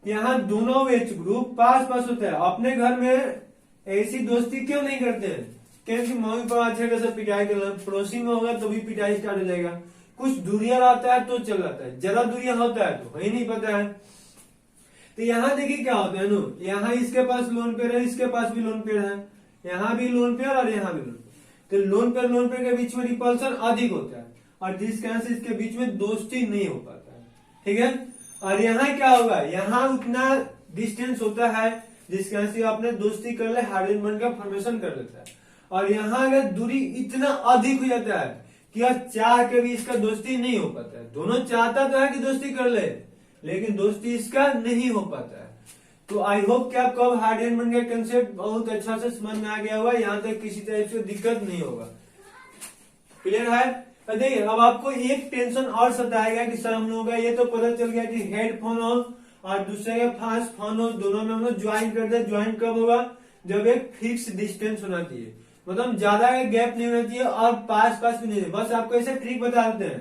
यहाँ दोनों एच ग्रुप पास पास होता है। अपने घर में ऐसी दोस्ती क्यों नहीं करते हैं, क्योंकि मम्मी पापा अच्छे खासा पिटाई कर रहे हैं, पड़ोसी में होगा तो भी पिटाई स्टार्ट हो जाएगा। कुछ दूरिया रहता है तो चल जाता है, ज्यादा दूरिया होता है तो वही नहीं पता है। तो यहाँ देखिए क्या होता है नो, यहाँ इसके पास लोन पेयर है, इसके पास भी लोन पेयर है, यहाँ भी लोन पेयर और यहाँ भी लोन पेयर। तो लोन पेयर के बीच में रिपल्सन अधिक होता है और जिस कारण से इसके बीच में दोस्ती नहीं हो पाता है। ठीक है, और यहाँ क्या होगा, यहाँ उतना डिस्टेंस होता है जिस कारण से अपने दोस्ती कर ले, हाइड्रोजन बॉन्ड का फॉर्मेशन कर लेता है। और यहाँ अगर दूरी इतना अधिक हो जाता है कि यार चाह के भी इसका दोस्ती नहीं हो पाता है। दोनों चाहता तो है कि दोस्ती कर ले, लेकिन दोस्ती इसका नहीं हो पाता है। तो आई होप कि आपको अब हाइड्रोजन बॉन्ड का कंसेप्ट बहुत अच्छा से समझ में आ गया होगा, यहाँ तक किसी तरह से दिक्कत नहीं होगा। क्लियर है। देखिए अब आपको एक टेंशन और सताएगा कि सर हम लोगों का ये तो पता चल गया कि हेडफोन हो और दूसरे का फास्ट फोन हो, दोनों में हम लोग ज्वाइन कर दे। ज्वाइन कब होगा, जब एक फिक्स डिस्टेंस होना चाहिए, मतलब ज्यादा गैप नहीं होना चाहिए और पास पास भी नहीं। बस आपको ऐसे ट्रिक बता देते हैं,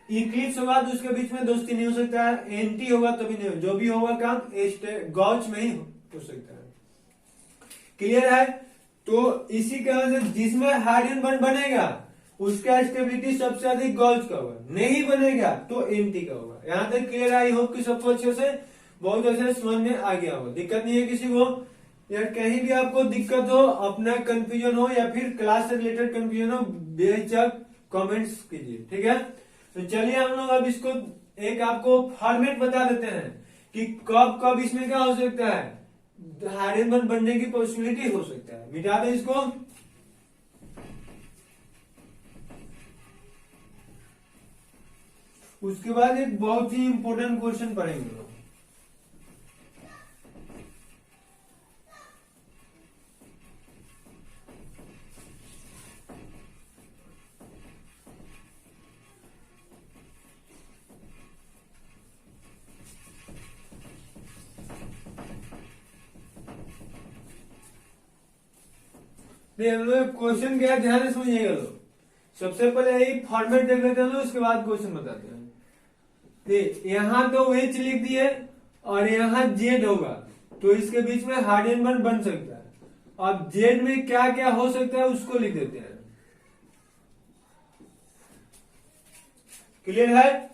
इक्लिप्स होगा तो उसके बीच में दोस्ती नहीं हो सकता है, एंटी होगा तो भी नहीं हो, जो भी होगा काम गॉच में ही हो सकता है। क्लियर है। तो इसी कारण से जिसमें हाइड्रोजन बॉन्ड बनेगा उसका स्टेबिलिटी सबसे अधिक गॉच का होगा, नहीं बनेगा तो एंटी का होगा। यहाँ तक क्लियर है। आई होप कि सबको अच्छे से बहुत अच्छे से समझ में आ गया होगा, दिक्कत नहीं है किसी को। यार कहीं भी आपको दिक्कत हो, अपना कंफ्यूजन हो या फिर क्लास से रिलेटेड कंफ्यूजन हो, बेझिझक कमेंट्स कीजिए। ठीक है, तो चलिए हम लोग अब इसको एक आपको फॉर्मेट बता देते हैं कि कब कब इसमें क्या हो सकता है, हाइड्रोजन बॉन्ड बनने की पॉसिबिलिटी हो सकता है। मिटा दे इसको। उसके बाद एक बहुत ही इंपॉर्टेंट क्वेश्चन पढ़ेंगे लोग। हम लोग क्वेश्चन क्या है ध्यान से समझिएगा लोग। सबसे पहले यही फॉर्मेट देख लेते हैं लोग, उसके बाद क्वेश्चन बताते हैं। यहाँ तो वेच लिख दिए और यहाँ जेड होगा, तो इसके बीच में हाइड्रोजन बॉन्ड बन सकता है। अब जेड में क्या क्या हो सकता है उसको लिख देते हैं। क्लियर है।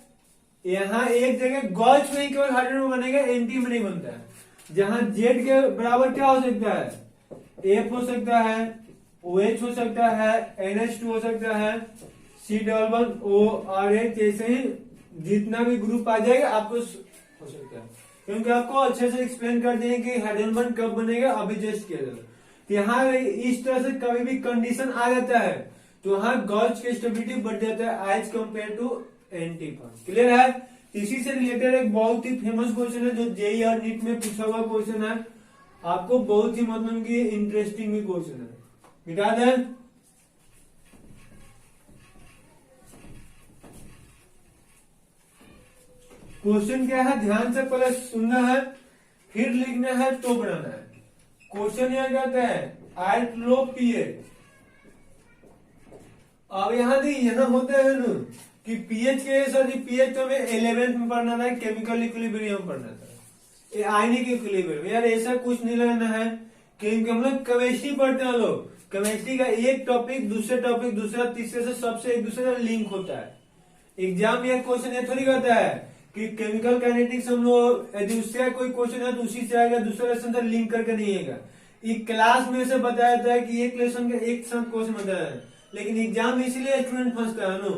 यहाँ एक जगह गॉच में ही केवल हाइड्रोजन बनेगा, एंटी में नहीं बनता है। जहां जेड के बराबर क्या हो सकता है, एफ हो सकता है, OH हो सकता है, NH2 हो सकता है, C11ORH, ऐसे ही जितना भी ग्रुप आ जाएगा आपको हो सकता है। क्योंकि आपको अच्छे से एक्सप्लेन कर दिए कि हाइड्रोजन बॉन्ड कब बनेगा, अभी जस्ट किया जाएगा। तो यहाँ इस तरह से कभी भी कंडीशन आ जाता है तो वहां गॉच की स्टेबिलिटी बढ़ जाता है as compare to anti bond. Clear है। इसी से रिलेटेड एक बहुत ही फेमस क्वेश्चन है जो जेईई और नीट में पूछा हुआ क्वेश्चन है, आपको बहुत ही मतलब की इंटरेस्टिंग भी क्वेश्चन है। मिटा दें। क्वेश्चन क्या है, ध्यान से पहले सुनना है फिर लिखना है तो बनाना है। क्वेश्चन यह कहता है एट लो पीएच अब यहाँ होता है ना कि पीएच के सर जी पीएच तो हमें 11th में पढ़ना था, केमिकल इक्विलिब्रियम पढ़ना था, ये आयनिक इक्विलिब्रियम। यार ऐसा कुछ नहीं लेना है क्योंकि हम लोग केमिस्ट्री पढ़ते हैं। लोग केमिस्ट्री का एक टॉपिक दूसरा तीसरे से सबसे एक दूसरे से लिंक होता है। एग्जाम में एक क्वेश्चन ये थोड़ी कहता है कि केमिकल काइनेटिक्स हम लोग यदि उससे कोई क्वेश्चन है तो उसी से आएगा, दूसरे लेसन से लिंक करके नहीं आएगा। एक क्लास में से बताया जाता है कि एक लेसन का एक साथ क्वेश्चन बताया है, लेकिन एग्जाम में इसीलिए स्टूडेंट फंसता है ना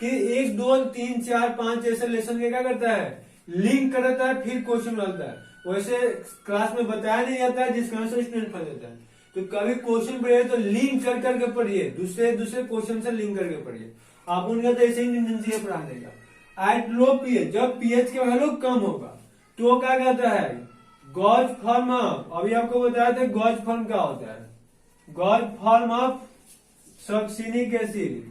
कि 1 2 3 4 5 ऐसे लेसन के क्या करता है, लिंक करता है, फिर क्वेश्चन डालता है। वैसे क्लास में बताया नहीं जाता है, जिस कारण से स्टूडेंट फंस जाता है। तो कभी क्वेश्चन पढ़िए तो लिंक कर करके पढ़िए, दूसरे क्वेश्चन से लिंक करके पढ़िए। आप उनका तो ऐसे ही टेंडेंसी है पढ़ाने का। एट लो पीएच, जब पीएच के वैल्यू कम होगा तो क्या कहता है, गॉज फॉर्म ऑफ, अभी आपको बताया था गॉज फॉर्म क्या होता है, gauche form of succinic acid,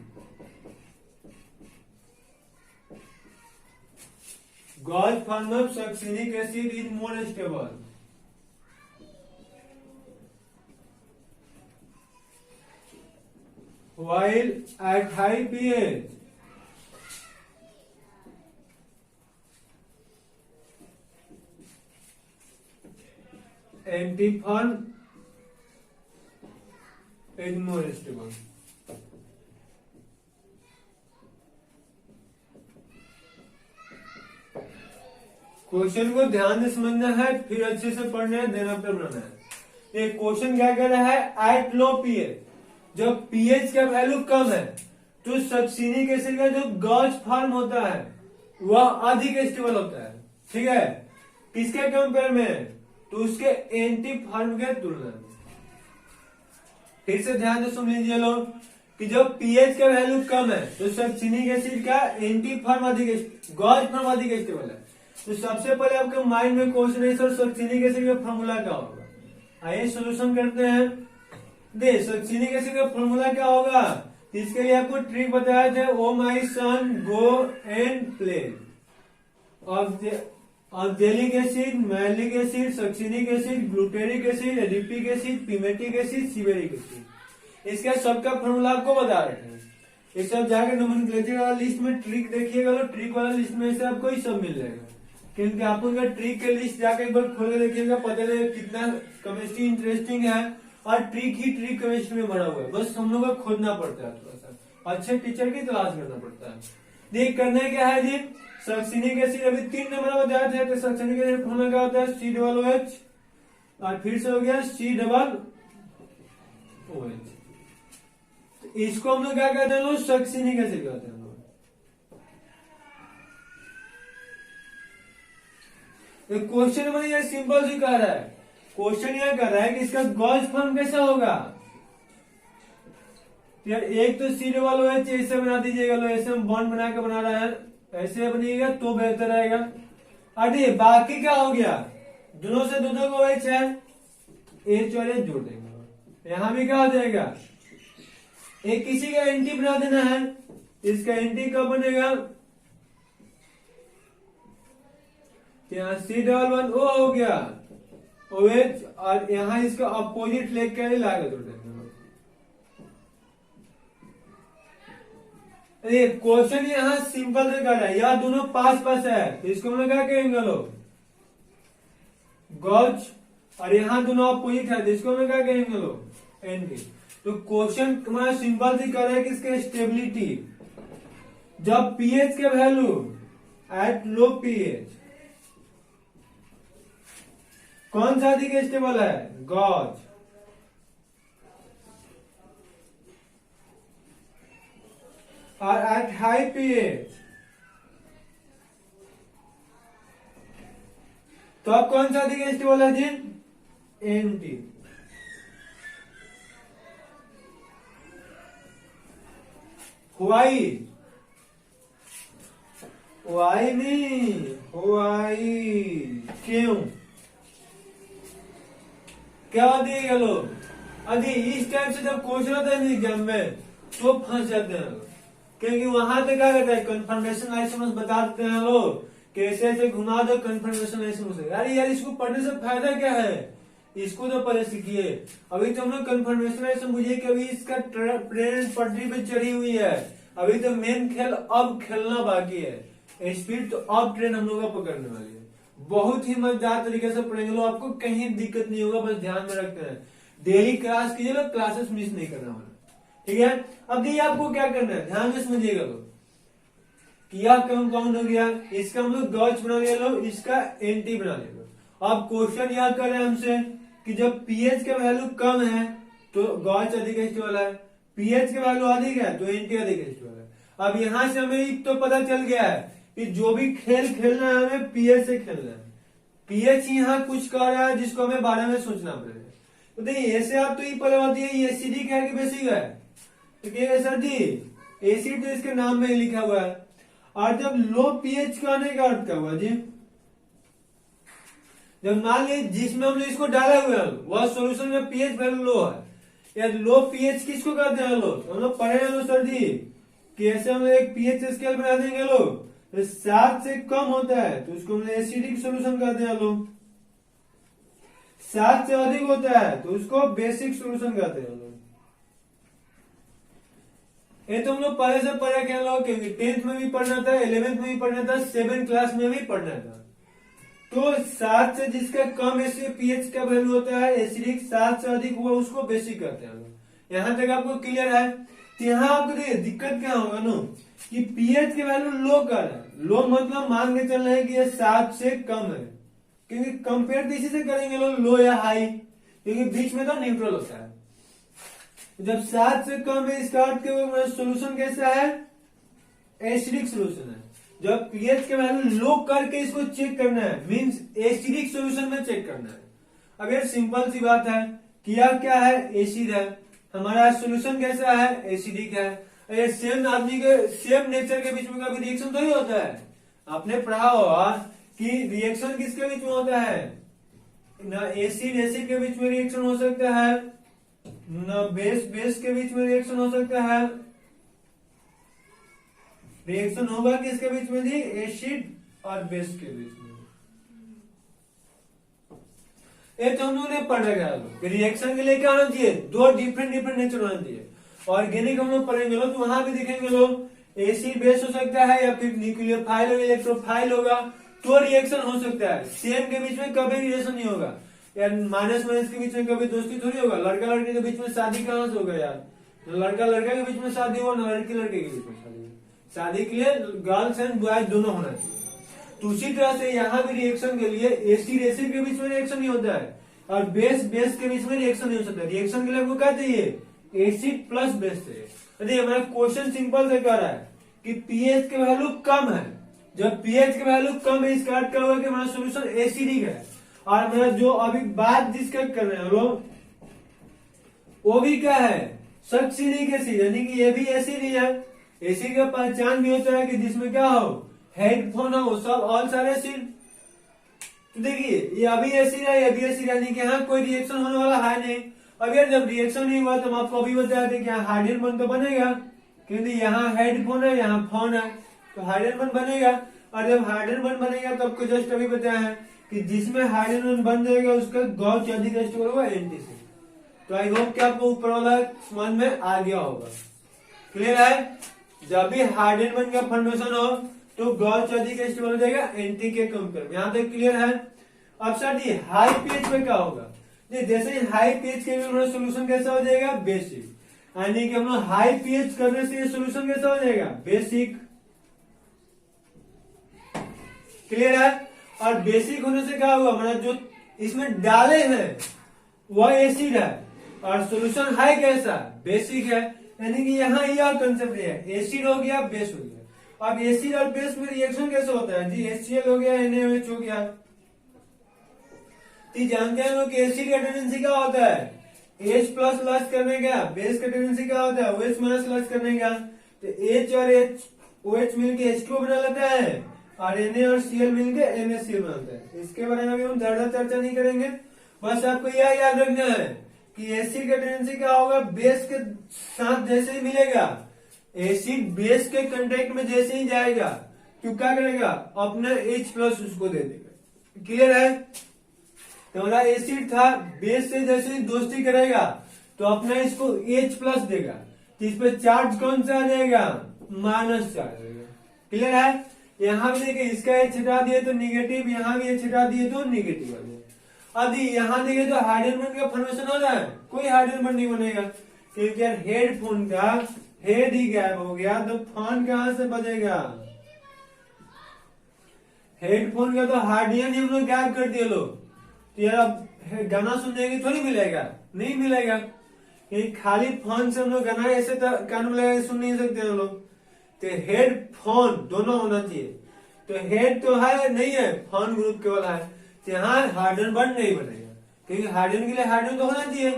gauche form of succinic acid is more stable while at high pH antiphon is more stable। Question को ध्यान से समझना है, फिर अच्छे से पढ़ना है, देना पे बनाना है। ये क्वेश्चन क्या कह रहा है, एट लो पीएच, जब पीएच का वैल्यू कम है तो सक्सिनिक एसिड का जो गॉज फॉर्म होता है वह अधिक स्टेबल होता है। ठीक है, किसके कंपेयर में, तो उसके एंटी फॉर्म के तुलना में। फिर से ध्यान से सुन लीजिए लोग कि जब पीएच का वैल्यू कम है तो सक्सिनिक एसिड का एंटी फॉर्म अधिक, गॉज फॉर्म अधिक स्टेबल है। तो सबसे पहले आपके माइंड में क्वेश्चन है सर सक्सिनिक एसिड का फॉर्मूला क्या होगा। आइए सोल्यूशन करते हैं। दे सक्सिनिक एसिड का फॉर्मूला क्या होगा, इसके लिए आपको ट्रिक बताया था, oh my son go and play. Oxalic acid, malic acid, succinic acid, glutaric acid, adipic acid, pimelic acid, suberic acid, इसका सबका फॉर्मूला आपको बता रहे हैं। ये सब जाकर नोमेनक्लेचर वाला लिस्ट में ट्रिक देखिएगा, तो ट्रिक वाला लिस्ट में से आपको ही सब मिल जाएगा। क्योंकि आप उनका ट्रिक के लिस्ट जाकर एक बार खोल के देखिएगा, पता चले कितना केमिस्ट्री इंटरेस्टिंग है और ट्रिक ही ट्रिक केमिस्ट्री में भरा हुआ है। बस हम लोग को खोजना पड़ता है, थोड़ा सा अच्छे टीचर की तलाश करना पड़ता है। देख करना क्या है जी, सक्सिनिक एसिड अभी 3 नंबर बताया था, तो सक्सिनिक एसिड फॉर्मूला क्या होता है, COOH, और फिर से हो गया COOH। इसको हम लोग क्या कहते हैं, लोग सक्सिनिक एसिड कहते हैं। क्वेश्चन में ये सिंपल सी कह रहा है, क्वेश्चन यह कर रहा है कि इसका गॉज फॉर्म कैसा होगा। यार एक तो COOH ऐसे बना दीजिएगा, लो ऐसे हम बॉन्ड बना के बना रहा है, ऐसे बनिएगा तो बेहतर रहेगा। अरे बाकी क्या हो गया, दोनों से दोनों को OH है, H और H जोड़ देंगे, यहां भी क्या हो जाएगा, एक किसी का एंटी बना देना है, इसका एंटी कब बनेगा, यहाँ C11O हो गया OH, और यहाँ इसका अपोजिट लेग के लाएगा जोड़ देंगे। क्वेश्चन यहाँ सिंपल से कर रहा है, या दोनों पास पास है तो इसको हम लोग क्या कहेंगे लोग, गॉज, और यहाँ दोनों अपोजिट है तो इसको हम लोग क्या कहेंगे लोग, एंटी। तो क्वेश्चन हमारा सिंपल से कर रहा है कि इसका स्टेबिलिटी, जब पीएच के वैल्यू एट लो पीएच कौन सा अधिक स्टेबल है, गॉज, और एट हाई पीएच तो अब कौन सा अधिक स्टेबल है जी, एंटी। वाई, वाई नहीं, वाई क्यों, क्या दिएगा लोग। अभी इस टाइप से जब क्वेश्चन होता है एग्जाम में तो फंस जाते हैं लोग, क्योंकि वहां पे क्या कहता है, कन्फर्मेशन आइसोमर्स बता देते हैं लोग, कैसे ऐसे घुमा दो कन्फर्मेशन आइसोमर्स। यार इसको पढ़ने से फायदा क्या है, इसको तो पहले सीखिए। अभी तो हम लोग कन्फर्मेशनलाइजेशन बुझिए कि अभी इसका ट्रेन पटरी पे चढ़ी हुई है, अभी तो मेन खेल अब खेलना बाकी है। स्पीड तो अब ट्रेन हम लोग पकड़ने वाली है। बहुत ही मजेदार तरीके से पढ़ेंगे लोग, आपको कहीं दिक्कत नहीं होगा, बस ध्यान में रखते हैं। डेली क्लास कीजिए लोग, क्लासेस मिस नहीं करना वाला, ठीक है। अब देखिए आपको क्या करना है, ध्यान से समझिएगा लोग। किया कंपाउंड हो गया, इसका हम लोग गॉच बना लिया लोग, इसका एंटी बना लिया। अब क्वेश्चन याद कर रहे हैं हमसे कि जब पीएच का वैल्यू कम है तो गॉच अधिक एच वाला है, पीएच का वैल्यू अधिक है तो एंटी अधिक एच वाला है। अब यहां से हमें तो पता चल गया है कि जो भी खेल खेलना है हमें पीएच से खेलना है। पीएच यहाँ कुछ कर रहा है जिसको हमें बारे में सोचना पड़ेगा। तो देखिए ऐसे आप तो ये पता होती है, ये एसिडिक है कि बेसिक है, तो सर जी एसिड तो इसके नाम में ही लिखा हुआ है। और जब लो पीएच का आने का अर्थ क्या हुआ जी, जब मान लीजिए जिसमें हमने इसको डाला हुआ है वह सॉल्यूशन में पीएच वैल्यू लो है, या लो पीएच किसको कहते हैं लो, हम लोग पढ़े हैं सर जी कि ऐसे हम एक पीएच स्केल बना देंगे लोग, तो 7 से कम होता है तो उसको हम एसिडिक सॉल्यूशन कहते हैं लोग, 7 से अधिक होता है तो उसको बेसिक सॉल्यूशन कहते हैं लोग। ये तो हम लोग पहले से पढ़े क्या लोग, क्योंकि 10th में भी पढ़ना था, 11th में भी पढ़ना था, 7th क्लास में भी पढ़ना था। तो 7 से जिसका कम पीएच का वैल्यू होता है एसिडिक, 7 से अधिक हुआ उसको बेसिक कहते हैं लोग। यहां तक आपको क्लियर है। तो यहाँ आपको देखिए दिक्कत क्या होगा नो कि पीएच के वैल्यू लो कर है, लो मतलब मान के चल रहे हैं कि ये 7 से कम है, क्योंकि कंपेयर तो इसी से करेंगे लोग लो या हाई, क्योंकि बीच में तो न्यूट्रल होता है। जब 7 से कम है इसका अर्थ के सोल्यूशन कैसा है, एसिडिक सोल्यूशन है। जब पीएच के वैल्यू लो करके इसको चेक करना है, मींस एसिडिक सोल्यूशन में चेक करना है। अब ये सिंपल सी बात है, किया क्या है, एसिड है, हमारा सोल्यूशन कैसा है, एसिडिक है। ये सेम आदमी के सेम नेचर के बीच में कभी रिएक्शन तो ही होता है। आपने पढ़ा होगा कि रिएक्शन किसके बीच में होता है, ना एसिड एसिड के बीच में रिएक्शन हो सकता है, ना बेस बेस के बीच में रिएक्शन हो सकता है। रिएक्शन होगा किसके बीच में जी, एसिड और बेस के बीच में। ये तो हम लोगों ने पढ़ रखा है। रिएक्शन के लिए क्या होना चाहिए, दो डिफरेंट नेचर होना चाहिए। ऑर्गेनिक हम लोग पढ़ेंगे लोग, तो वहां भी दिखेंगे लोग एसिड बेस हो सकता है, या फिर न्यूक्लियोफाइल और इलेक्ट्रोफाइल होगा तो रिएक्शन हो सकता है। सेम के बीच में कभी रिएक्शन नहीं होगा, या माइनस माइनस के बीच में कभी दोस्ती थोड़ी होगा। लड़का लड़के के बीच में शादी कहां से होगा यार, लड़का लड़का के बीच में शादी हो, ना लड़की लड़के के बीच में शादी। शादी के लिए गर्ल्स एंड बॉयज दोनों होना चाहिए। तो उसी तरह से यहाँ भी रिएक्शन के लिए एसिड एसिड के बीच में रिएक्शन नहीं होता है, और बेस बेस के बीच में रिएक्शन नहीं हो सकता। रिएक्शन के लिए आपको क्या चाहिए, एसिड प्लस बेस चाहिए। हमारा क्वेश्चन सिंपल से कह रहा है कि पीएच के वैल्यू कम है। जब पीएच के वैल्यू कम है इसका अर्थ क्या होगा कि हमारा सोल्यूशन एसिडिक है। और हमारा जो अभी बात जिसका कर रहे हैं लोग वो भी क्या है, सक्सिलिक एसिड, यानी कि ये भी एसिड ही है। एसिड का पहचान भी होता है कि जिसमें क्या हो, हेडफोन हो, सब ऑल सारे एसिड। तो देखिए ये अभी एसिड है, ये भी एसिड, यानी कि यहाँ कोई रिएक्शन होने वाला है नहीं। अब यार जब रिएक्शन नहीं हुआ तो हम आपको अभी बताया थे कि यहाँ हाइड्रोजन बॉन्ड तो बनेगा, क्योंकि यहाँ हेडफोन है, यहाँ फोन है, तो हाइड्रोजन बॉन्ड बनेगा। और जब हाइड्रोजन बॉन्ड बनेगा तो आपको जस्ट अभी बताया है कि जिसमें हाइड्रोजन बन जाएगा उसका गॉच अधिक स्टोर होगा एंटी से। तो आई होप कि आपको ऊपर वाला समझ में आ गया होगा। क्लियर है, जब भी हाइड्रोजन बॉन्ड का फॉर्मेशन हो तो गॉच अधिक स्टेबल हो जाएगा एंटी के कंपेयर में। यहाँ तक क्लियर है। अब सर जी हाई पीएच पे क्या होगा, जैसे हाई पीएच के लिए सोल्यूशन कैसा हो जाएगा, बेसिक, यानी कि हम लोग हाई पीएच करने से ये सोल्यूशन कैसा हो जाएगा, बेसिक। क्लियर है। और बेसिक होने से क्या हुआ, हमारा जो इसमें डाले हैं वह एसिड है और सोल्यूशन हाई कैसा, बेसिक है। यानी कि यहाँ यह कंसेप्ट है, एसिड हो गया बेस हो गया। अब एसिड और बेस में रिएक्शन कैसे होता है जी, HCl हो गया, NaOH हो गया। तो जानते हैं लोग कि एसिड का टेंडेंसी क्या होता है, H प्लस लॉस करने का, बेस का टेंडेंसी क्या होता है, OH माइनस लॉस करने का। तो H और OH मिलके H2 बना लेता है और Na और Cl मिलके NaCl बनाता है। इसके बारे में भी हम ज्यादा चर्चा नहीं करेंगे, बस आपको यह याद रखना है कि एसिड का टेंडेंसी क्या होगा, बेस के साथ जैसे ही मिलेगा, एसिड बेस के कांटेक्ट में जैसे ही जाएगा तो क्या करेगा, अपना H प्लस उसको दे देगा। क्लियर है। तो हमारा एसिड था, बेस से जैसे ही दोस्ती करेगा तो अपना इसको H+ देगा, तो इस पे चार्ज कौन सा आ जाएगा, माइनस चार्ज आएगा। क्लियर है। यहाँ भी देखिए इसका H हटा दिए तो निगेटिव, यहाँ भी H हटा दिए तो निगेटिव आ जाएगा। अब यहाँ देखिए तो हाइड्रोजन बॉन्ड का फॉर्मेशन हो रहा है, कोई हाइड्रोजन बॉन्ड नहीं बनेगा, क्योंकि यार हेडफोन का हेड ही गायब हो गया तो फोन कहां से बजेगा। हेडफोन का तो हार्डियन ही हम लोग गायब कर दिए लोग, तो यार अब गाना सुनने की थोड़ी मिलेगा, नहीं मिलेगा, क्योंकि खाली फोन से हम लोग गाना ऐसे तो कान में लगा सुन नहीं सकते हम लोग। तो हेडफोन दोनों होना चाहिए, तो हेड तो है नहीं है, फोन ग्रुप केवल है, तो यहाँ हाइड्रोजन बॉन्ड नहीं बनेगा, क्योंकि हाइड्रोजन के लिए हाइड्रोजन तो होना चाहिए।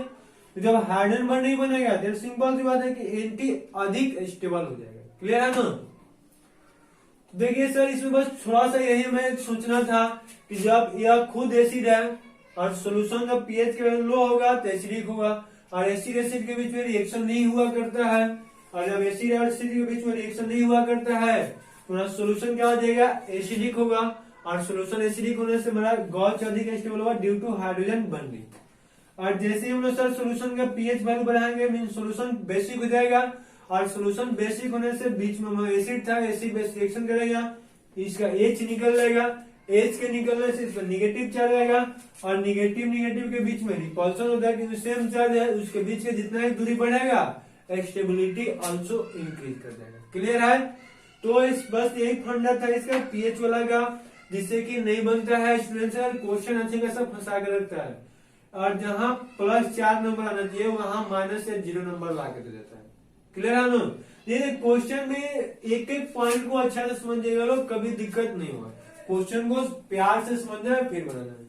तो जब हाइड्रोजन बॉन्ड नहीं बनेगा तो सिंपल सी बात है कि एंटी अधिक स्टेबल हो जाएगा। क्लियर है ना। देखिए सर इसमें बस थोड़ा सा यही हमें सोचना था कि जब यह खुद एसिड है और सोल्यूशन का पीएच का लो होगा तो एसिडिक होगा, और एसिड एसिड के बीच में रिएक्शन नहीं हुआ करता है, और जब एसिड और एसिड के बीच में रिएक्शन नहीं हुआ करता है तो सोल्यूशन क्या हो जाएगा, एसिडिक होगा, और सोल्यूशन एसिडिक होने से हमारा गॉस अधिक स्टेबल होगा ड्यू टू हाइड्रोजन बॉन्डिंग। और जैसे ही हम लोग सर सोल्यूशन का पीएच वैल्यू बढ़ाएंगे मीन सोल्यूशन बेसिक हो जाएगा, और सोल्यूशन बेसिक होने से बीच में एसिड था, एसिड बेस रिएक्शन करेगा, इसका H निकल जाएगा, H के निकलने से इसका निगेटिव चार्ज आएगा, और निगेटिव निगेटिव के बीच में रिपल्सन होता है क्योंकि सेम चार्ज है, उसके बीच के जितना ही दूरी बढ़ेगा स्टेबिलिटी आल्सो इंक्रीज कर जाएगा। क्लियर है। तो इस बस यही फंडा था इसका पीएच वाला का, जिससे कि नहीं बनता है स्टूडेंट सर क्वेश्चन अच्छे खासा फंसा कर रखता है, और जहां +4 नंबर आना चाहिए वहां माइनस या 0 नंबर ला के दे देता है। क्लियर है ना। ये क्वेश्चन में एक एक पॉइंट को अच्छा से समझिएगा लोग, कभी दिक्कत नहीं होगा, क्वेश्चन को प्यार से समझना है फिर बनाना है।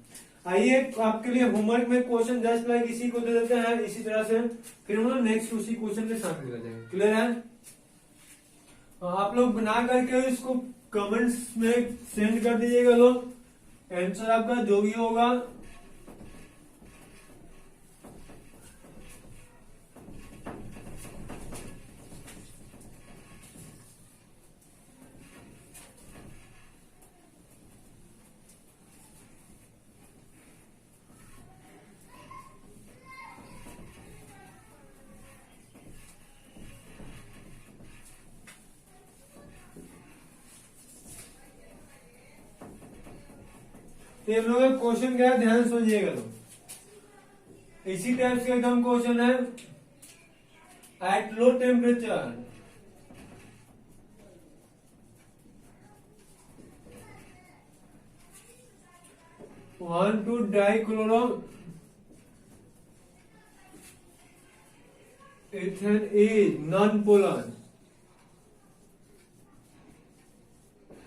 आइए आपके लिए होमवर्क में क्वेश्चन जस्ट लाइक इसी को दे देते हैं, इसी तरह से फिर हम लोग नेक्स्ट उसी क्वेश्चन के साथ निकल जाएंगे। क्लियर है। आप लोग बना करके इसको कमेंट्स में सेंड कर दीजिएगा लोग, आंसर आपका जो भी होगा। तो हम लोग का क्वेश्चन क्या है ध्यान सुनिएगा लोग, इसी टाइप से एकदम क्वेश्चन है। At low temperature one two dichloro ethane is non polar.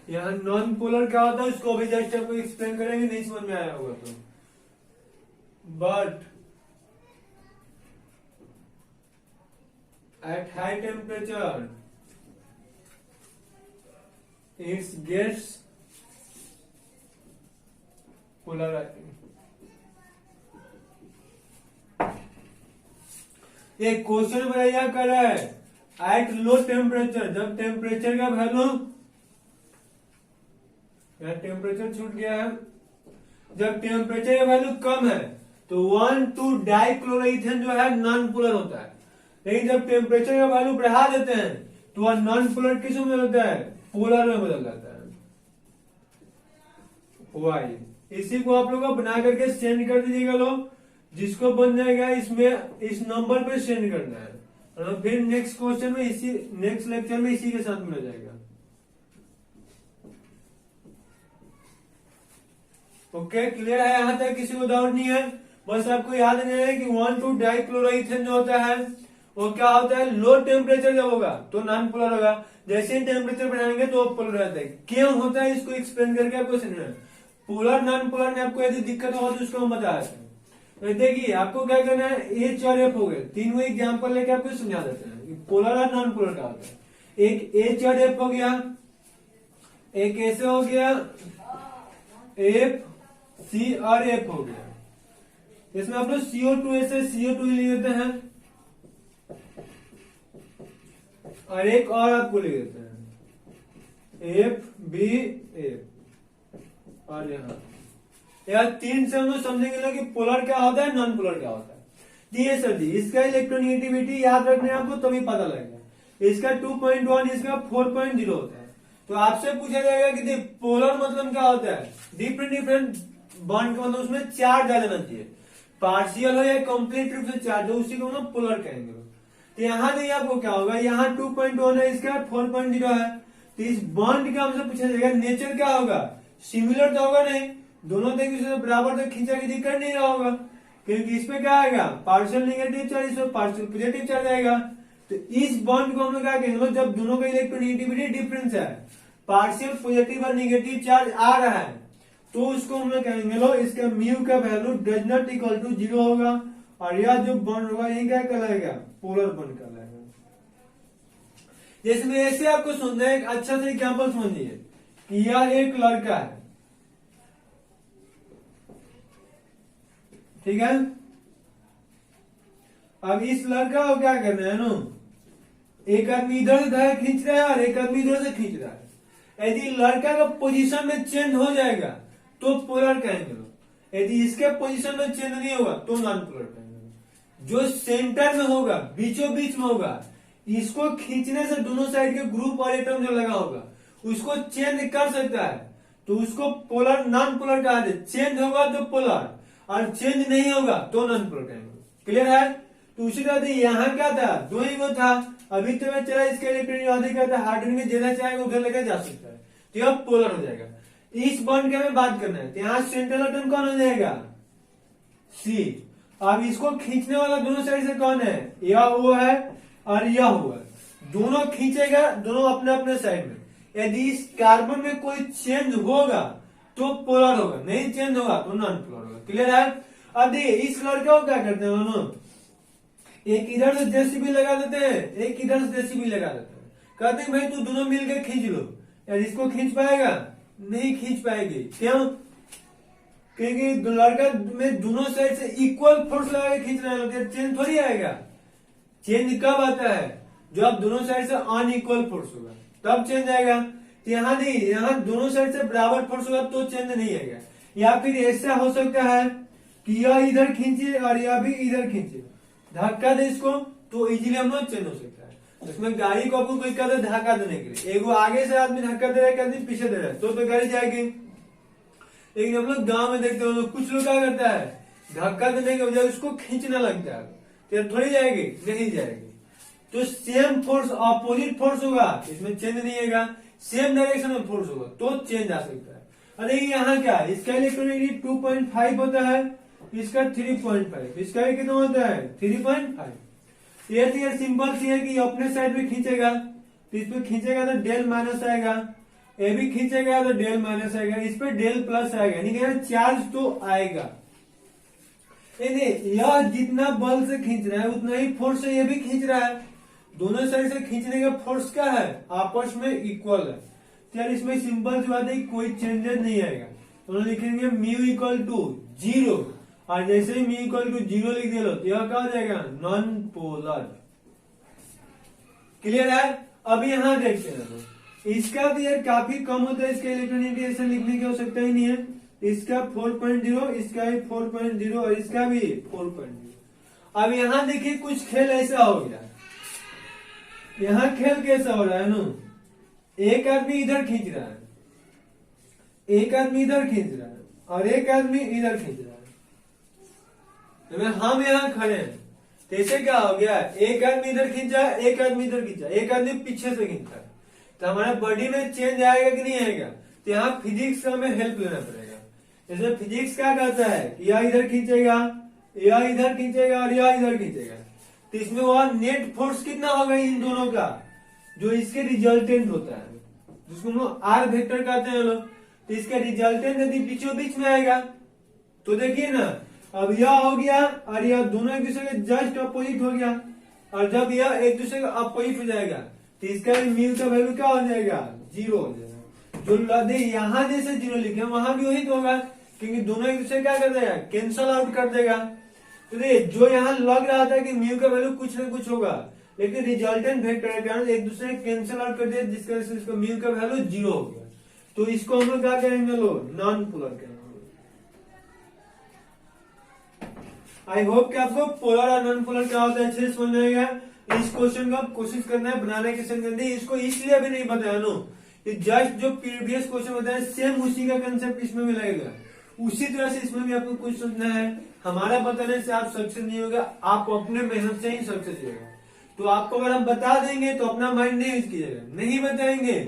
यहाँ नॉन पोलर क्या होता है उसको अभी जस्ट आपको एक्सप्लेन करेंगे, नहीं समझ में आया होगा तो। But at high temperature it's gets polarise. ये क्वेश्चन में यह कर रहा है एट लो टेम्परेचर, जब टेम्परेचर का वैल्यू, यहाँ टेम्परेचर छूट गया है, जब टेम्परेचर का वैल्यू कम है तो 1,2 डाइक्लोरोइथेन जो है नॉन पोलर होता है, लेकिन जब टेम्परेचर का वैल्यू बढ़ा देते हैं तो वह नॉन पोलर किस में होता है, पोलर में बदल जाता है। वाई इसी को आप लोग बना करके सेंड कर दीजिएगा लोग, जिसको बन जाएगा इसमें इस नंबर पे सेंड करना है, और फिर नेक्स्ट क्वेश्चन में इसी नेक्स्ट लेक्चर में इसी के साथ मिल जाएगा। ओके क्लियर है, यहां तक किसी को डाउट नहीं है। बस आपको याद नहीं है कि 1,2 डाइक्लोरोइथेन जो होता है वो क्या होता है, लो टेम्परेचर जब होगा तो नॉन पोलर होगा, जैसे ही टेम्परेचर बढ़ाएंगे तो पोलर रहता है। क्यों होता है इसको एक्सप्लेन करके आपको समझना है। पोलर नॉन पोलर में आपको यदि दिक्कत होगा तो उसको हम बता देते हैं। तो देखिए आपको क्या करना है, H और F हो गए, तीनों एग्जाम्पल लेके आपको समझा देते हैं पोलर और नॉन पोलर का होता है। एक H और F हो गया, एक ऐसे हो गया F C और F हो गया। इसमें आप लोग CO2 ऐसे CO2 ले लेते हैं, और एक और आपको ले लेते हैं F B F, और यहाँ या 3 से हम लोग समझेंगे लोग कि पोलर क्या होता है, नॉन पोलर क्या होता है। जी सर जी, इसका इलेक्ट्रोनेगेटिविटी याद रखने आपको तभी पता लगेगा। इसका 2.1, इसका 4.0 होता है। तो आपसे पूछा जाएगा कि पोलर मतलब क्या होता है, डिफरेंट डिफरेंट बॉन्ड का मतलब उसमें चार्ज आ जाना चाहिए, पार्शियल हो या कंप्लीट रूप से चार्ज हो, उसी को हम लोग पोलर कहेंगे। तो यहाँ नहीं आपको क्या होगा, यहाँ 2.1 है, इसका 4.0 है। तो इस बॉन्ड का हमसे पूछा जाएगा नेचर क्या होगा, सिमिलर तो होगा नहीं, दोनों एक दूसरे से बराबर तो खींचा खींची कर नहीं रहा होगा, क्योंकि इसमें क्या आएगा पार्शियल नेगेटिव चार्ज, इसमें पार्शियल पॉजिटिव चार्ज आएगा। तो इस बॉन्ड को हम लोग क्या कहेंगे, जब दोनों का इलेक्ट्रोनेगेटिविटी डिफरेंस है, पार्शियल पॉजिटिव और नेगेटिव चार्ज आ रहा है, तो उसको हम लोग कहेंगे लो इसका म्यू का value does not equal to 0 होगा, और यह जो बॉन्ड होगा ये क्या कहलाएगा, पोलर बॉन्ड कहलाएगा। जैसे मैं ऐसे आपको सुनना है, एक अच्छा सा एग्जाम्पल समझिए कि यह एक लड़का है, ठीक है। अब इस लड़का को क्या करना है ना, एक आदमी इधर से धागा खींच रहा है और एक आदमी इधर से खींच रहा है। यदि लड़का का पोजीशन में चेंज हो जाएगा तो पोलर कहेंगे लोग, यदि इसके पोजीशन में चेंज नहीं होगा तो नॉन पोलर कहेंगे। जो सेंटर में होगा, बीचों बीच में होगा, इसको खींचने से दोनों साइड के ग्रुप और एटम जो लगा होगा उसको चेंज कर सकता है, तो उसको पोलर नॉन पोलर कहा जाए। चेंज होगा तो पोलर और चेंज नहीं होगा तो नॉन पोलर कहेंगे। क्लियर है। तो उसी तरह यहाँ क्या था, दो ही वो था, अभी तो मैं चला इसके इलेक्ट्रॉन अधिक था, हाइड्रोजन में ज्यादा चाहेगा उधर लेकर जा सकता है, तो यह पोलर हो जाएगा। इस बॉन्ड की हमें बात करना है, तो यहाँ सेंट्रल एटम कौन हो जाएगा, सी। अब इसको खींचने वाला दोनों साइड से कौन है, यह वो है और यह हुआ, दोनों खींचेगा, दोनों अपने अपने साइड में। यदि इस कार्बन में कोई चेंज होगा तो पोलर होगा, नहीं चेंज होगा तो नॉन पोलर होगा। क्लियर है। अब देखिए इस लड़का को क्या करते हैं दोनों, एक इधर से जेसीबी लगा देते हैं, एक इधर से जेसीबी लगा देते हैं, कहते हैं भाई तू दोनों मिलकर खींच लो। यार इसको खींच पाएगा, नहीं खींच पाएगी। क्यों, क्योंकि लड़का में दोनों साइड से इक्वल फोर्स लगा के खींच रहे हैं, चेंज थोड़ी आएगा। चेंज कब आता है, जब दोनों साइड से अनइक्वल फोर्स होगा तब चेंज आएगा। तो यहाँ नहीं, यहाँ दोनों साइड से बराबर फोर्स होगा तो चेंज नहीं आएगा। या फिर ऐसा हो सकता है कि यह इधर खींचे और यह भी इधर खींचे, धक्का दे इसको तो इजीली हम लोग चेंज हो सकता है। उसमें गाड़ी को आपको कोई कहते हैं धक्का देने के लिए, एगो आगे से आदमी धक्का दे रहा है, एक आदमी पीछे दे रहा है, तो गाड़ी जाएगी। लेकिन हम लोग गांव में देखते हैं कुछ लोग क्या करता है, धक्का देने के बजाय उसको खींचने लगता है, तो थोड़ी जाएगी, नहीं जाएगी। तो सेम फोर्स अपोजिट फोर्स होगा, इसमें चेंज नहीं आएगा, सेम डायरेक्शन में फोर्स होगा तो चेंज आ सकता है। और देखिए यहाँ क्या, इसका इलेक्ट्रोनेगेटिव 2.5 होता है, इसका 3.5, इसका भी कितना होता है 3.5। ये सिंपल सी है कि अपने साइड में खींचेगा तो इस पे खींचेगा तो डेल माइनस आएगा, ये भी खींचेगा तो डेल माइनस आएगा, इस पे डेल प्लस आएगा, यानी कि चार्ज तो आएगा। यह जितना बल से खींच रहा है उतना ही फोर्स से ये भी खींच रहा है, दोनों साइड से खींचने का फोर्स क्या है, आपस में इक्वल है। तो यार इसमें सिंपल सी बात है, कोई चेंजेस नहीं आएगा, तो लिखेंगे म्यू इक्वल टू 0, और जैसे ही म्यू इक्वल टू 0 लिख दे लो तो यह क्या हो जाएगा, नॉन पोलर। क्लियर है। अब यहाँ देखते हैं, इसका भी यार काफी कम होता है, इसका इलेक्ट्रोनेगेटिव ऐसा लिखने की आवश्यकता ही नहीं है। इसका 4.0, इसका भी 4.0 और इसका भी 4.0। अब यहाँ देखिए कुछ खेल ऐसा हो गया, यहाँ खेल कैसा हो रहा है ना, एक आदमी इधर खींच रहा है, एक आदमी इधर खींच रहा है और एक आदमी इधर खींच रहा है। तो हम यहाँ खड़े हैं, कैसे क्या हो गया, एक आदमी इधर खींचा, एक आदमी इधर खींचा, एक आदमी पीछे से खींचा, तो हमारे बॉडी में चेंज आएगा कि नहीं आएगा। तो यहाँ फिजिक्स का हमें हेल्प लेना पड़ेगा। जैसे फिजिक्स क्या कहता है, यह इधर खींचेगा, यह इधर खींचेगा और यह इधर खींचेगा, तो इसमें वह नेट फोर्स कितना होगा इन दोनों का, जो इसके रिजल्टेंट होता है, जिसको हम लोग आर वेक्टर कहते हैं लोग। तो इसका रिजल्टेंट यदि बीचों बीच में आएगा तो देखिए ना, अब यह हो गया और यह दोनों एक दूसरे के जस्ट अपोजिट हो गया, और जब यह एक दूसरे का अपोजिट हो जाएगा तो इसका म्यू का वैल्यू क्या हो जाएगा, 0 हो जाएगा। जो यहाँ जैसे 0 लिखे वहां भी वही तो होगा, क्योंकि दोनों एक दूसरे क्या कर देगा, कैंसल आउट कर देगा। तो जो यहाँ लग रहा था कि म्यू का वैल्यू कुछ न कुछ होगा, लेकिन रिजल्टेंट वेक्टर के कारण एक दूसरे कैंसल आउट कर दिया, जिसकी वजह से इसका म्यू का वैल्यू 0 हो गया। तो इसको हम लोग क्या करेंगे लोग, नॉन पोलर करेंगे। आई होप कि आपको पोलर और नॉन पोलर क्या होता है अच्छे से समझ में आएगा। इस क्वेश्चन का कोशिश करना है बनाने की संगति। इसको इसलिए अभी नहीं बताया नो, जस्ट जो प्रीवियस क्वेश्चन होता है सेम उसी का कंसेप्ट इसमें मिलेगा, उसी तरह से इसमें भी आपको कुछ समझना है। हमारा बताने से आप सक्सेस नहीं होगा, आप अपने मेहनत से ही सक्सेस होगा। तो आपको अगर हम बता देंगे तो अपना माइंड नहीं यूज कीजिएगा, नहीं बताएंगे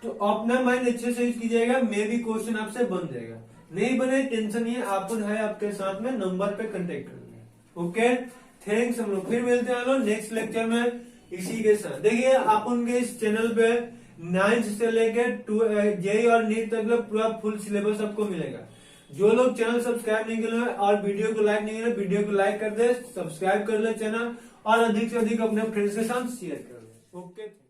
तो अपना माइंड अच्छे से यूज कीजिएगा, मे भी क्वेश्चन आपसे बन जाएगा। नहीं बने टेंशन नहीं है, आप है आपके साथ में नंबर पे कांटेक्ट करेंगे। Okay, thanks. हम लोग फिर मिलते हैं नेक्स्ट लेक्चर में इसी के साथ। देखिए आप उनके इस चैनल पे 9th से लेकर जेई और नीट तक पूरा फुल सिलेबस आपको मिलेगा। जो लोग चैनल सब्सक्राइब नहीं किए और वीडियो को लाइक नहीं किए, वीडियो को लाइक कर दे, सब्सक्राइब कर ले चैनल और अधिक से अधिक अपने फ्रेंड्स के साथ शेयर कर ले। ओके।